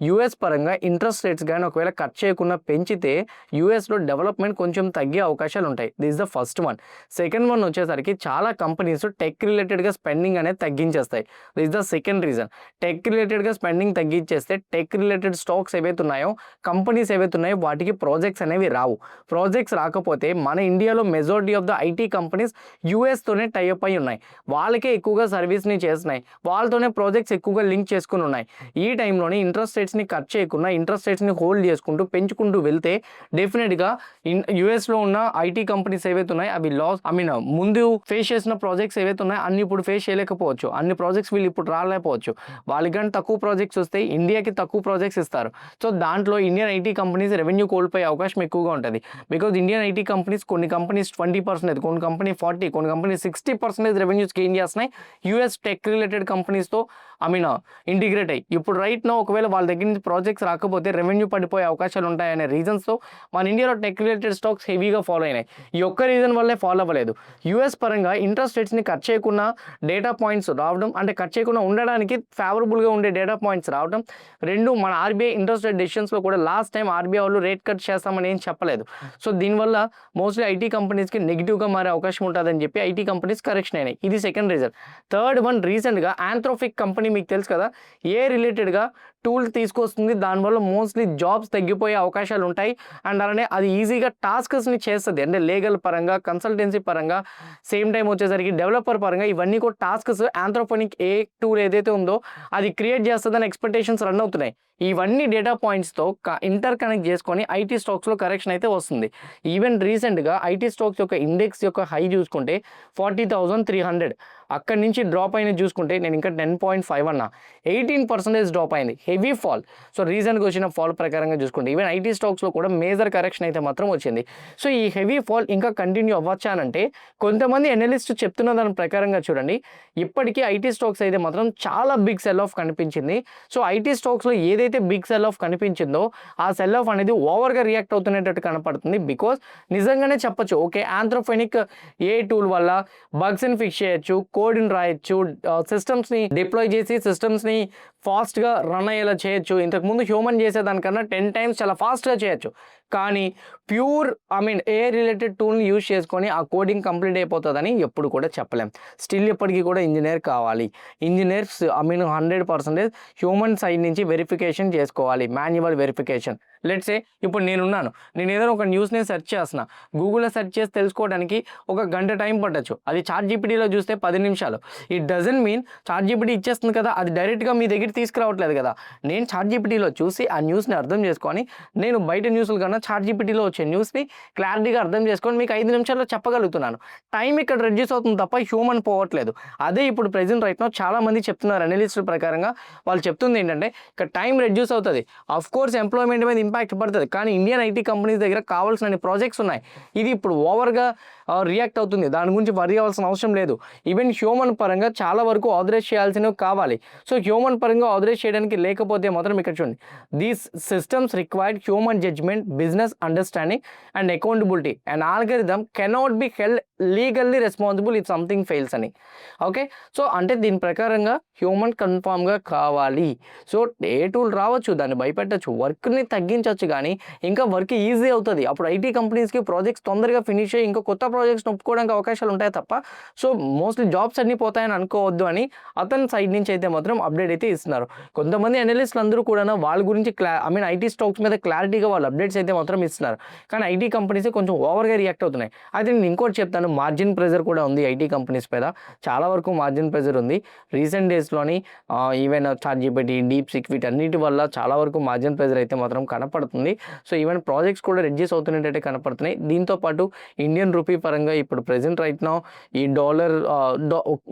యూఎస్ పరంగా ఇంట్రెస్ట్ రేట్స్ కానీ ఒకవేళ కట్ చేయకుండా పెంచితే యూఎస్లో డెవలప్మెంట్ కొంచెం తగ్గే అవకాశాలు ఉంటాయి. This the first one. Second one వచ్చేసరికి చాలా కంపెనీస్ టెక్ రిలేటెడ్గా స్పెండింగ్ అనేది తగ్గించేస్తాయి. This the second reason. Tech రిలేటెడ్గా స్పెండింగ్ తగ్గించేస్తే టెక్ రిలేటెడ్ స్టాక్స్ ఏవైతే ఉన్నాయో, కంపెనీస్ ఏవైతే ఉన్నాయో వాటికి ప్రాజెక్ట్స్ అనేవి రావు. ప్రాజెక్ట్స్ రాకపోతే మన ఇండియాలో majority of the IT companies యూఎస్తోనే టైఅప్ అయి ఉన్నాయి, వాళ్ళకే ఎక్కువగా సర్వీస్ని చేస్తున్నాయి, వాళ్ళతోనే ప్రాజెక్ట్స్ ఎక్కువగా లింక్ చేసుకుని ఉన్నాయి. ఈ టైంలోనే ఇంట్రెస్ట్ రేట్స్ని కట్ చేయకుండా ఇంట్రెస్ట్ రేట్స్ని హోల్డ్ చేసుకుంటూ పెంచుకుంటూ వెళ్తే డెఫినెట్గా యూఎస్లో ఉన్న ఐటీ కంపెనీస్ ఏవైతే ఉన్నాయి అవి ముందు ఫేస్ చేసిన ప్రాజెక్ట్స్ ఏవైతే ఉన్నాయో అన్ని ఇప్పుడు ఫేస్ చేయలేకపోవచ్చు, అన్ని ప్రాజెక్ట్స్ వీళ్ళు ఇప్పుడు రాలేకపోవచ్చు. వాళ్ళకి కానీ తక్కువ ప్రాజెక్ట్స్ వస్తే ఇండియాకి తక్కువ ప్రాజెక్ట్స్ ఇస్తారు. సో దాంట్లో ఇండియన్ ఐటీ కంపెనీస్ రెవెన్యూ కోల్పోయే అవకాశం ఎక్కువగా ఉంటుంది. బికాజ్ ఇండియన్ ఐటీ కంపెనీస్ కొన్ని కంపెనీస్ 20%, కొన్ని కంపెనీ 40%, కొన్ని కంపెనీ 60% రెవెన్యూస్ గెయిన్ చేస్తున్నాయి యూఎస్ టెక్ రిలేటెడ్ కంపెనీస్తో ఇంటిగ్రేట్ అయ్యి. ఇప్పుడు రైట్ నో ఒకవేళ వాళ్ళ దగ్గర నుంచి ప్రాజెక్ట్స్ రాకపోతే రెవెన్యూ పడిపోయే అవకాశాలు ఉంటాయనే రీజన్స్తో మన ఇండియాలో టెక్ రిలేటెడ్ స్టాక్స్ హెవీగా ఫాలో అయినాయి. ఈ ఒక్క రీజన్ వల్లే ఫాలో అవ్వలేదు. యూఎస్ పరంగా ఇంట్రెస్ట్ రేట్స్ని కట్ చేయకుండా డేటా పాయింట్స్ రావడం, అంటే కట్ చేయకుండా ఉండడానికి ఫేవరబుల్గా ఉండే డేటా పాయింట్స్ రావడం. రెండు, మన ఆర్బీఐ ఇంట్రెస్ట్ రేట్ డెసిషన్స్లో కూడా లాస్ట్ టైం ఆర్బీఐ వాళ్ళు రేట్ కట్ చేస్తామని ఏం చెప్పలేదు. సో దీనివల్ల మోస్ట్లీ ఐటీ కంపెనీస్కి నెగిటివ్గా మారే అవకాశం ఉంటుందని చెప్పి ఐటీ కంపెనీస్ కరెక్షన్ అయినాయి. ఇది సెకండ్ రీజన్. థర్డ్ వన్, రీసెంట్గా ఆంథ్రోపిక్ కంపెనీ మీకు తెలుసు కదా, ఏ రిలేటెడ్గా టూల్ తీసుకొస్తుంది, దానివల్ల మోస్ట్లీ జాబ్స్ తగ్గిపోయే అవకాశాలు ఉంటాయి. అండ్ అలానే అది ఈజీగా టాస్క్స్ని చేస్తుంది, అంటే లీగల్ పరంగా, కన్సల్టెన్సీ పరంగా, సేమ్ టైం వచ్చేసరికి డెవలపర్ పరంగా ఇవన్నీ కూడా టాస్క్స్ ఆంథ్రోపోనిక్ ఏ టూల్ ఏదైతే ఉందో అది క్రియేట్ చేస్తుందని ఎక్స్పెక్టేషన్స్ రన్ అవుతున్నాయి. ఇవన్నీ డేటా పాయింట్స్తో ఇంటర్ కనెక్ట్ చేసుకొని ఐటీ స్టాక్స్లో కరెక్షన్ అయితే వస్తుంది. ఈవెన్ రీసెంట్గా ఐటీ స్టాక్స్ యొక్క ఇండెక్స్ యొక్క హై చూసుకుంటే 40,300, అక్కడి నుంచి డ్రాప్ అయినది చూసుకుంటే నేను ఇంకా 10.5 అన్నా, 18% డ్రాప్ అయింది, హెవీ ఫాల్. సో రీసెంట్గా వచ్చిన ఫాల్ ప్రకారంగా చూసుకుంటే ఈవెన్ ఐటీ స్టాక్స్లో కూడా మేజర్ కరెక్షన్ అయితే మాత్రం వచ్చింది. సో ఈ హెవీ ఫాల్ ఇంకా కంటిన్యూ అవ్వచ్చా అంటే కొంతమంది అనలిస్ట్ చెప్తున్న దాని ప్రకారంగా చూడండి, ఇప్పటికీ ఐటీ స్టాక్స్ అయితే మాత్రం చాలా బిగ్ సెల్ ఆఫ్ కనిపించింది. సో ఐటీ స్టాక్స్లో ఏదైతే బిగ్ సెల్ ఆఫ్ కనిపించిందో ఆ సెల్ ఆఫ్ అనేది ఓవర్గా రియాక్ట్ అవుతున్నట్టు కనపడుతుంది. బికాస్ నిజంగానే చెప్పొచ్చు, ఓకే ఆంథ్రోపోనిక్ ఏ టూల్ వల్ల బగ్స్ని ఫిక్స్ చేయొచ్చు, కోడ్ని రాయొచ్చు, సిస్టమ్స్ని డిప్లాయ్ చేసి సిస్టమ్స్ని ఫాస్ట్గా రన్ అయ్యేలా చేయొచ్చు. ఇంతకుముందు హ్యూమన్ చేసేదానికన్నా 10 times చాలా ఫాస్ట్గా చేయొచ్చు. కానీ ప్యూర్ ఏ రిలేటెడ్ టూల్ని యూజ్ చేసుకొని ఆ కోడింగ్ కంప్లీట్ అయిపోతుందని ఎప్పుడు కూడా చెప్పలేం. స్టిల్ ఇప్పటికీ కూడా ఇంజనీర్ కావాలి. ఇంజనీర్స్ 100% హ్యూమన్ సైడ్ నుంచి వెరిఫికేషన్ చేసుకోవాలి, మాన్యువల్ వెరిఫికేషన్. లెట్సే ఇప్పుడు నేను ఏదైనా ఒక న్యూస్ని సెర్చ్ చేస్తున్నా, గూగుల్లో సెర్చ్ చేసి తెలుసుకోవడానికి 1 గంట టైం పట్టచ్చు, అది చాట్‌జీపీటీలో చూస్తే 10 నిమిషాలు. ఇట్ డజంట్ మీన్ చాట్‌జీపీటీ ఇచ్చేస్తుంది కదా, అది డైరెక్ట్గా మీ దగ్గర తీసుకురావట్లేదు కదా. నేను చాట్‌జీపీటీలో చూసి ఆ న్యూస్ని అర్థం చేసుకొని, నేను బయట న్యూస్ల కన్నా చాట్‌జీపీటీలో వచ్చే న్యూస్ని క్లారిటీగా అర్థం చేసుకొని మీకు 5 నిమిషాల్లో చెప్పగలుగుతున్నాను. టైం ఇక్కడ రెడ్యూస్ అవుతుంది తప్ప హ్యూమన్ పోవట్లేదు. అదే ఇప్పుడు ప్రెజెంట్ రైట్ నౌ చాలామంది చెప్తున్నారు, అనలిస్టుల ప్రకారంగా వాళ్ళు చెప్తుంది ఏంటంటే ఇక్కడ టైం రెడ్యూస్ అవుతుంది. ఆఫ్ కోర్స్ ఎంప్లాయ్మెంట్ మీద ఇంపాక్ట్ పడుతుంది, కానీ ఇండియన్ ఐటీ కంపెనీస్ దగ్గర కావాల్సిన ప్రాజెక్ట్స్ ఉన్నాయి. ఇది ఇప్పుడు ఓవర్గా రియాక్ట్ అవుతుంది, దాని గురించి వరి అవ్వాల్సిన అవసరం లేదు. ఈవెన్ హ్యూమన్ పరంగా చాలా వరకు ఆథరైజ్ చేయాల్సినవి కావాలి. సో హ్యూమన్ పరంగా ఆథరైజ్ చేయడానికి లేకపోతే మాత్రం ఇక్కడ చూడండి, these systems required human judgement, business understanding and accountability and algorithm cannot be held legally responsible if something fails అని. ఓకే, సో అంటే దీని ప్రకారంగా హ్యూమన్ కన్ఫామ్గా కావాలి. సో ఏ టూల్ రావచ్చు, దాన్ని భయపెట్టచ్చు, వర్క్ని తగ్గించవచ్చు, కానీ ఇంకా వర్క్ ఈజీ అవుతుంది. అప్పుడు ఐటీ కంపెనీస్కి ప్రాజెక్ట్స్ తొందరగా ఫినిష్ అయ్యి ఇంకా కొత్త ప్రాజెక్ట్స్ ఒప్పుకోవడానికి అవకాశాలు ఉంటాయి తప్ప సో మోస్ట్లీ జాబ్స్ అన్నీ పోతాయని అనుకోవద్దు అని అతని సైడ్ నుంచి అయితే మాత్రం అప్డేట్ అయితే ఇస్తున్నారు. ఇస్తున్నారు. కొంతమంది అనలిస్టులు అందరూ కూడా వాళ్ళ గురించి ఐటీ స్టాక్స్ మీద క్లారిటీగా వాళ్ళు అప్డేట్స్ అయితే మాత్రం ఇస్తున్నారు. కానీ ఐటీ కంపెనీస్ కొంచెం ఓవర్గా రియాక్ట్ అవుతున్నాయి. అయితే నేను ఇంకోటి చెప్తాను, మార్జిన్ ప్రెజర్ కూడా ఉంది ఐటీ కంపెనీస్ మీద, చాలా వరకు మార్జిన్ ప్రెజర్ ఉంది. రీసెంట్ డేస్లోని ఈవెన్ చాట్‌జీపీటీ, డీప్‌సీక్ వీటన్నిటి వల్ల చాలా వరకు మార్జిన్ ప్రెజర్ అయితే మాత్రం కనపడుతుంది. సో ఈవెన్ ప్రాజెక్ట్స్ కూడా రెడ్యూస్ అవుతున్నట్టయితే కనపడుతున్నాయి. దీంతో పాటు ఇండియన్ రూపీ పరంగా ఇప్పుడు ప్రెజెంట్ రైట్ నౌ ఈ డాలర్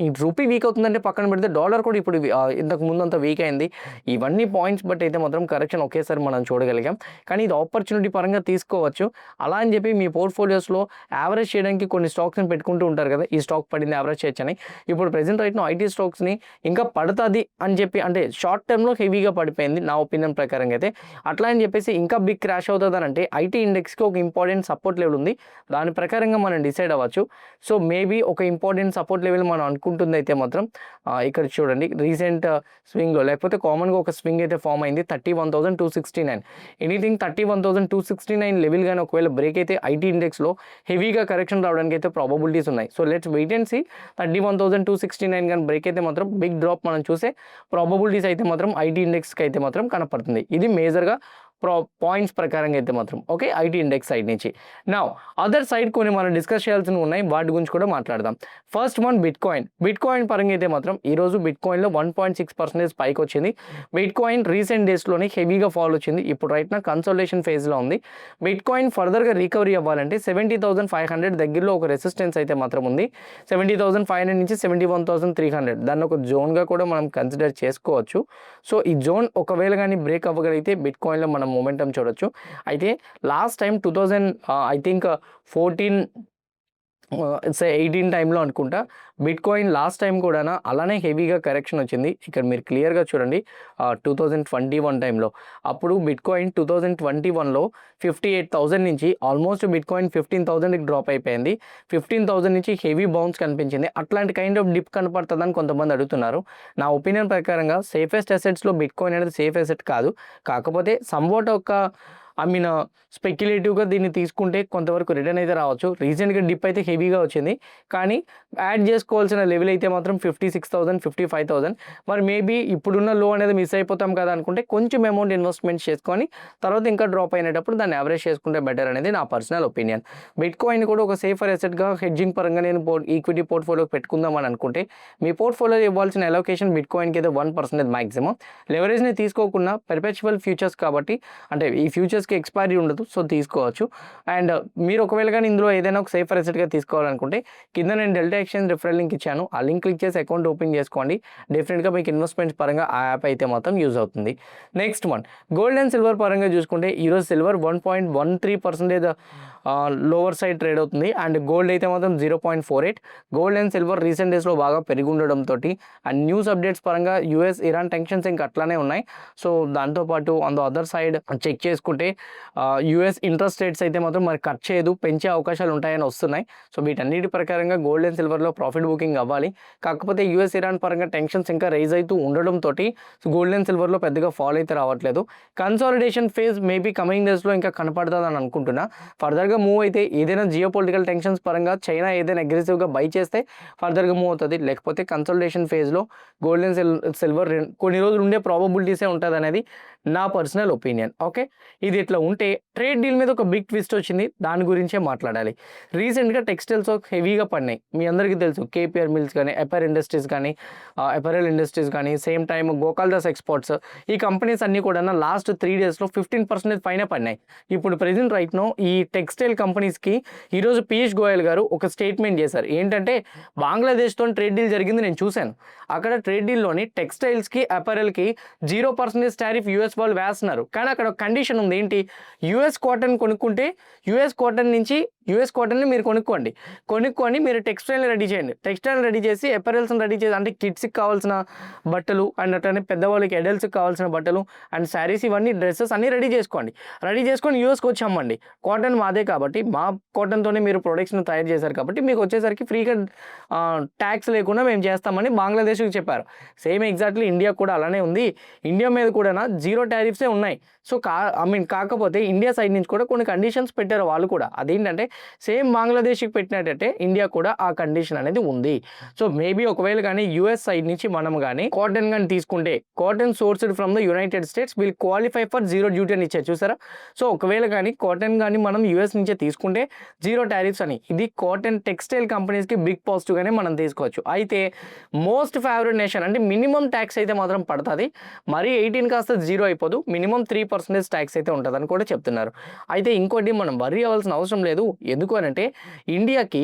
ఈ రూపీ వీక్ అవుతుందంటే పక్కన పెడితే డాలర్ కూడా ఇప్పుడు ఇంతకు ముందు అంత వీక్ అయింది. ఇవన్నీ పాయింట్స్ బట్టి అయితే మాత్రం కరెక్షన్ ఒకేసారి మనం చూడగలిగాం. కానీ ఇది ఆపర్చునిటీ పరంగా తీసుకోవచ్చు. అలా అని చెప్పి మీ పోర్ట్ఫోలియోస్లో యావరేజ్ చేయడానికి కొన్ని స్టాక్స్ని పెట్టుకుంటూ ఉంటారు కదా, ఈ స్టాక్ పడింది యావరేజ్ చేయొచ్చని. ఇప్పుడు ప్రెజెంట్ రైట్ నౌ ఐటీ స్టాక్స్ని ఇంకా పడుతుంది అని చెప్పి, అంటే షార్ట్ టర్మ్లో హెవీగా పడిపోయింది నా ఒపీనియన్ ప్రకారంగా అయితే. అట్లా అని చెప్పేసి ఇంకా బిగ్ క్రాష్ అవుతుంది అంటే ఐటీ ఇండెక్స్కి ఒక ఇంపార్టెంట్ సపోర్ట్ లెవెల్ ఉంది, దాని ప్రకారంగా మనం డిసైడ్ అవ్వచ్చు. సో మేబీ ఒక ఇంపార్టెంట్ సపోర్ట్ లెవెల్ మనం అనుకుంటుంది అయితే మాత్రం ఇక్కడ చూడండి రీసెంట్ స్వింగ్లో, లేకపోతే కామన్గా ఒక స్వింగ్ అయితే ఫామ్ అయింది 31,269. ఎనీథింగ్ 31,269 లెవెల్ కానీ ఒకవేళ బ్రేక్ అయితే ఐటీ ఇండెక్స్లో హెవీగా కరెక్షన్ రావడానికి అయితే ప్రాబబిలిటీస్ ఉన్నాయి. So let's wait and see. 31,269 కానీ బ్రేక్ అయితే మాత్రం బిగ్ డ్రాప్ మనం చూసే ప్రాబబిలిటీస్ అయితే మాత్రం ఐటీ ఇండెక్స్కి అయితే మాత్రం కనపడుతుంది. ఇది మేజర్గా పాయింట్స్ ప్రకారంగా అయితే మాత్రం ఓకే ఐటీ ఇండెక్స్ సైడ్ నుంచి. నా అదర్ సైడ్ కొన్ని మనం డిస్కస్ చేయాల్సినవి ఉన్నాయి, వాటి గురించి కూడా మాట్లాడదాం. ఫస్ట్ వన్ బిట్ కాయిన్ పరంగా అయితే మాత్రం ఈరోజు బిట్ కాయిన్లో 1.6% పైకి వచ్చింది. బిట్ కాయిన్ రీసెంట్ డేస్లోనే హెవీగా ఫాల్ వచ్చింది. ఇప్పుడు రైట్ నా కన్సోలేషన్ ఫేజ్లో ఉంది. బిట్ కాయిన్ ఫర్దర్గా రికవరీ అవ్వాలంటే 70,500 దగ్గరలో ఒక రెసిస్టెన్స్ అయితే మాత్రం ఉంది. 70,500 నుంచి 71,300 దాన్ని ఒక జోన్గా కూడా మనం కన్సిడర్ చేసుకోవచ్చు. సో ఈ జోన్ ఒకవేళ కానీ బ్రేక్ అవ్వగలిగితే బిట్ కాయిన్లో మనం మొమెంటం చూడొచ్చు. అయితే లాస్ట్ టైం 2018 టైంలో అనుకుంటా బిట్ కాయిన్ లాస్ట్ టైం కూడా అలానే హెవీగా కరెక్షన్ వచ్చింది. ఇక్కడ మీరు క్లియర్గా చూడండి 2021 టైంలో. అప్పుడు బిట్ కాయిన్ 2021లో 58,000 నుంచి ఆల్మోస్ట్ బిట్ కాయిన్ 15,000కి డ్రాప్ అయిపోయింది. 15,000 నుంచి హెవీ బౌన్స్ కనిపించింది. అట్లాంటి కైండ్ ఆఫ్ డిప్ కనపడుతుందని కొంతమంది అడుగుతున్నారు. నా ఒపీనియన్ ప్రకారంగా సేఫెస్ట్ అసెట్స్లో బిట్ కాయిన్ అనేది సేఫ్ అసెట్ కాదు. కాకపోతే సంవాట్ ఒక స్పెక్యులేటివ్గా దీన్ని తీసుకుంటే కొంతవరకు రిటర్న్ అయితే రావచ్చు. రీసెంట్గా డిప్ అయితే హెవీగా వచ్చింది, కానీ యాడ్ చేసుకోవాల్సిన లెవెల్ అయితే మాత్రం 56,000 55,000. మరి మేబీ ఇప్పుడున్న లో అనేది మిస్ అయిపోతాం కదా అనుకుంటే కొంచెం అమౌంట్ ఇన్వెస్ట్మెంట్ చేసుకొని తర్వాత ఇంకా డ్రాప్ అయినప్పుడు దాన్ని యావరేజ్ చేసుకుంటే బెటర్ అనేది నా పర్సనల్ ఒపీనియన్. బిట్ కాయిన్ కూడా ఒక సేఫర్ అసెట్గా హెడ్జింగ్ పరంగా నేను ఈక్విటీ పోర్ట్ఫోలియో పెట్టుకుందామని అనుకుంటే మీ పోర్ట్ఫోలియో ఇవ్వాల్సిన అలొకేషన్ బిట్ కాయిన్కి అయితే 1% మ్యాక్సిమం. లెవరేజ్ని తీసుకోకుండా పెర్పెచువల్ ఫ్యూచర్స్ కాబట్టి, అంటే ఈ ఫ్యూచర్స్కి ఎక్స్పైరీ ఉండదు, సో తీసుకోవచ్చు. అండ్ మీరు ఒకవేళ కానీ ఇందులో ఏదైనా ఒక సేఫర్ అసెట్గా తీసుకోవాలనుకుంటే కింద నేను డెల్టా ఎక్స్చేంజ్ రిఫరల్ లింక్ ఇచ్చాను, ఆ లింక్ క్లిక్ చేసి అకౌంట్ ఓపెన్ చేసుకోండి. డెఫినెట్గా మీకు ఇన్వెస్ట్మెంట్స్ పరంగా ఆ యాప్ అయితే మాత్రం యూజ్ అవుతుంది. Next one gold and silver పరంగా చూసుకుంటే ఈరోజు సిల్వర్ 1.13% లోవర్ సైడ్ ట్రేడ్ అవుతుంది. అండ్ గోల్డ్ అయితే మాత్రం 0.48. గోల్డ్ అండ్ సిల్వర్ రీసెంట్ డేస్లో బాగా పెరిగి ఉండడంతో అండ్ న్యూస్ అప్డేట్స్ పరంగా యూఎస్ ఇరాన్ టెన్షన్స్ ఇంకా అట్లానే ఉన్నాయి. సో దాంతోపాటు on the other side check చేసుకుంటే యూఎస్ ఇంట్రెస్ట్ రేట్స్ అయితే మాత్రం మరి కట్ చేయదు, పెంచే అవకాశాలు ఉంటాయని వస్తున్నాయి. సో వీటన్నిటి ప్రకారంగా గోల్డ్ అండ్ సిల్వర్లో ప్రాఫిట్ బుకింగ్ అవ్వాలి. కాకపోతే యూఎస్ ఇరాన్ పరంగా టెన్షన్స్ ఇంకా రైజ్ అవుతూ ఉండడంతో గోల్డ్ అండ్ సిల్వర్లో పెద్దగా ఫాల్ అయితే రావట్లేదు. కన్సాలిడేషన్ ఫేజ్ మేబీ కమింగ్ డేస్లో ఇంకా కనపడుతుంది అని అనుకుంటున్నా. ఫర్దర్గా మూవ్ అయితే ఏదైనా జియో పొలిటికల్ టెన్షన్స్ పరంగా చైనా ఏదైనా అగ్రెసివ్గా బై చేస్తే ఫర్దర్గా మూవ్ అవుతుంది. లేకపోతే కన్సల్టేషన్ ఫేజ్లో గోల్డ్ అండ్ సిల్వర్ కొన్ని రోజులు ఉండే ప్రాబబిలిటీసే ఉంటుంది అనేది నా పర్సనల్ ఒపీనియన్. ఓకే, ఇది ఇట్లా ఉంటే ట్రేడ్ డీల్ మీద ఒక బిగ్ ట్విస్ట్ వచ్చింది, దాని గురించే మాట్లాడాలి. రీసెంట్గా టెక్స్టైల్స్ హెవీగా పడినాయి. మీ అందరికీ తెలుసు కేపీఆర్ మిల్స్ కానీ అపెరల్ ఇండస్ట్రీస్ కానీ సేమ్ టైం గోకాల్దాస్ ఎక్స్పోర్ట్స్, ఈ కంపెనీస్ అన్నీ కూడా లాస్ట్ 3 డేస్లో 15% పైన పడినాయి. ఇప్పుడు ప్రెజెంట్ రైట్నో ఈ టెక్స్టైల్ కంపెనీస్కి ఈరోజు పీయూష్ గోయల్ గారు ఒక స్టేట్మెంట్ చేశారు. ఏంటంటే బంగ్లాదేశ్తో ట్రేడ్ డీల్ జరిగింది, నేను చూశాను. అక్కడ ట్రేడ్ డీల్లోని టెక్స్టైల్స్కి అపెరల్కి 0% టారిఫ్ యూఎస్ వాళ్ళు వేస్తున్నారు. కానీ అక్కడ ఒక కండిషన్ ఉంది. ఏంటి? యూఎస్ కాటన్ కొనుక్కుంటే యూఎస్ కాటన్ని మీరు కొనుక్కొని మీరు టెక్స్టైల్ని రెడీ చేయండి. టెక్స్టైల్ రెడీ చేసి అపెరల్స్ని రెడీ చేసి, అంటే కిడ్స్కి కావాల్సిన బట్టలు అండ్ అట్లనే పెద్దవాళ్ళకి అడల్ట్స్కి కావాల్సిన బట్టలు అండ్ శారీస్ ఇవన్నీ డ్రెస్సెస్ అన్నీ రెడీ చేసుకొని యూఎస్కి వచ్చి అమ్మండి. కాటన్ మాదే కాబట్టి మా కాటన్తోనే మీరు ప్రొడక్ట్స్ని తయారు చేశారు కాబట్టి మీకు వచ్చేసరికి ఫ్రీగా ట్యాక్స్ లేకుండా మేము చేస్తామని బంగ్లాదేశ్కి చెప్పారు. సేమ్ ఎగ్జాక్ట్లీ ఇండియా కూడా అలానే ఉంది. ఇండియా మీద కూడా 0 టారిఫ్సే ఉన్నాయి. సో కాకపోతే ఇండియా సైడ్ నుంచి కూడా కొన్ని కండిషన్స్ పెట్టారు వాళ్ళు కూడా. అదేంటంటే సేమ్ బంగ్లాదేశ్కి పెట్టినట్టయితే ఇండియా కూడా ఆ కండిషన్ అనేది ఉంది. సో మేబీ ఒకవేళ కానీ యూఎస్ సైడ్ నుంచి మనం కానీ కాటన్ కానీ తీసుకుంటే cotton sourced from the United states will qualify for zero duty అని ఇచ్చారు చూసారా. సో ఒకవేళ కానీ కాటన్ కానీ మనం యూఎస్ నుంచే తీసుకుంటే జీరో టారిఫ్స్ అని, ఇది కాటన్ టెక్స్టైల్ కంపెనీస్కి బిగ్ పాజిటివ్గానే మనం తీసుకోవచ్చు. అయితే మోస్ట్ ఫేవరెట్ నేషన్ అంటే మినిమం ట్యాక్స్ అయితే మాత్రం పడుతుంది, మరీ 18 కాస్త జీరో అయిపోదు, మినిమం 3% ట్యాక్స్ అయితే ఉంటుందని కూడా చెప్తున్నారు. అయితే ఇంకోటి మనం వర్రీ అవ్వాల్సిన అవసరం లేదు. ఎందుకు అని అంటే ఇండియాకి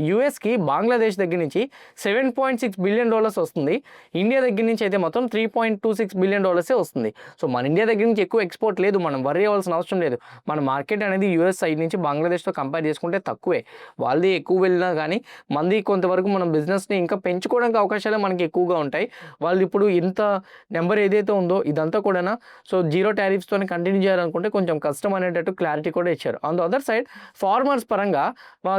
యూఎస్కి బంగ్లాదేశ్ దగ్గర నుంచి $7.6 బిలియన్ వస్తుంది, ఇండియా దగ్గర నుంచి అయితే మొత్తం $3.26 బిలియన్ వస్తుంది. సో మన ఇండియా దగ్గర నుంచి ఎక్కువ ఎక్స్పోర్ట్ లేదు, మనం వర్రీ అవ్వాల్సిన అవసరం లేదు. మన మార్కెట్ అనేది యూఎస్ సైడ్ నుంచి బంగ్లాదేశ్తో కంపేర్ చేసుకుంటే తక్కువే, వాళ్ళది ఎక్కువ వెళ్ళినా కానీ మంది కొంతవరకు మనం బిజినెస్ని ఇంకా పెంచుకోవడానికి అవకాశాలు మనకి ఎక్కువగా ఉంటాయి. వాళ్ళు ఇప్పుడు ఇంత నెంబర్ ఏదైతే ఉందో ఇదంతా కూడా సో జీరో టారిఫ్స్తో కంటిన్యూ చేయాలనుకుంటే కొంచెం కష్టం అనేటట్టు క్లారిటీ కూడా ఇచ్చారు. On the other side farmers పరంగా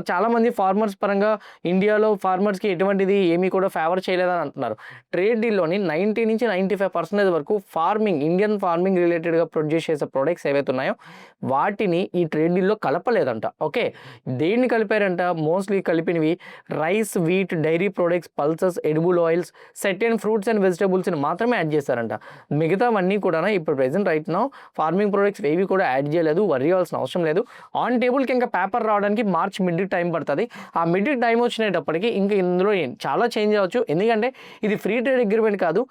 చాలామంది ఫార్మర్స్ పరంగా ఇండియాలో ఫార్మర్స్కి ఎటువంటిది ఏమీ కూడా ఫేవర్ చేయలేదని అంటున్నారు. ట్రేడ్ డీల్లోని 90 నుంచి 95% వరకు ఇండియన్ ఫార్మింగ్ రిలేటెడ్గా ప్రొడ్యూస్ చేసే ప్రొడక్ట్స్ ఏవైతే ఉన్నాయో వాటిని ఈ ట్రేడ్ డీల్లో కలపలేదంట. ఓకే, దేన్ని కలిపారంట? మోస్ట్లీ కలిపినవి rice, wheat, dairy products, pulses, edible oils, certain fruits and వెజిటబుల్స్ని మాత్రమే యాడ్ చేశారంట. మిగతావన్నీ కూడా ఇప్పుడు present right now farming products ఏవి కూడా యాడ్ చేయలేదు, వర్రీ అవ్వాల్సిన అవసరం లేదు. ఆన్ టేబుల్కి ఇంకా పేపర్ రావడానికి మార్చ్ మిడ్ టైం పడుతుంది. ఆ మిడ్ టైం వచ్చినప్పటికీ ఇంకా ఇందులో చాలా చేంజ్ అవ్వచ్చు, ఎందుకంటే ఇది ఫ్రీ ట్రేడ్ అగ్రిమెంట్ కాదు,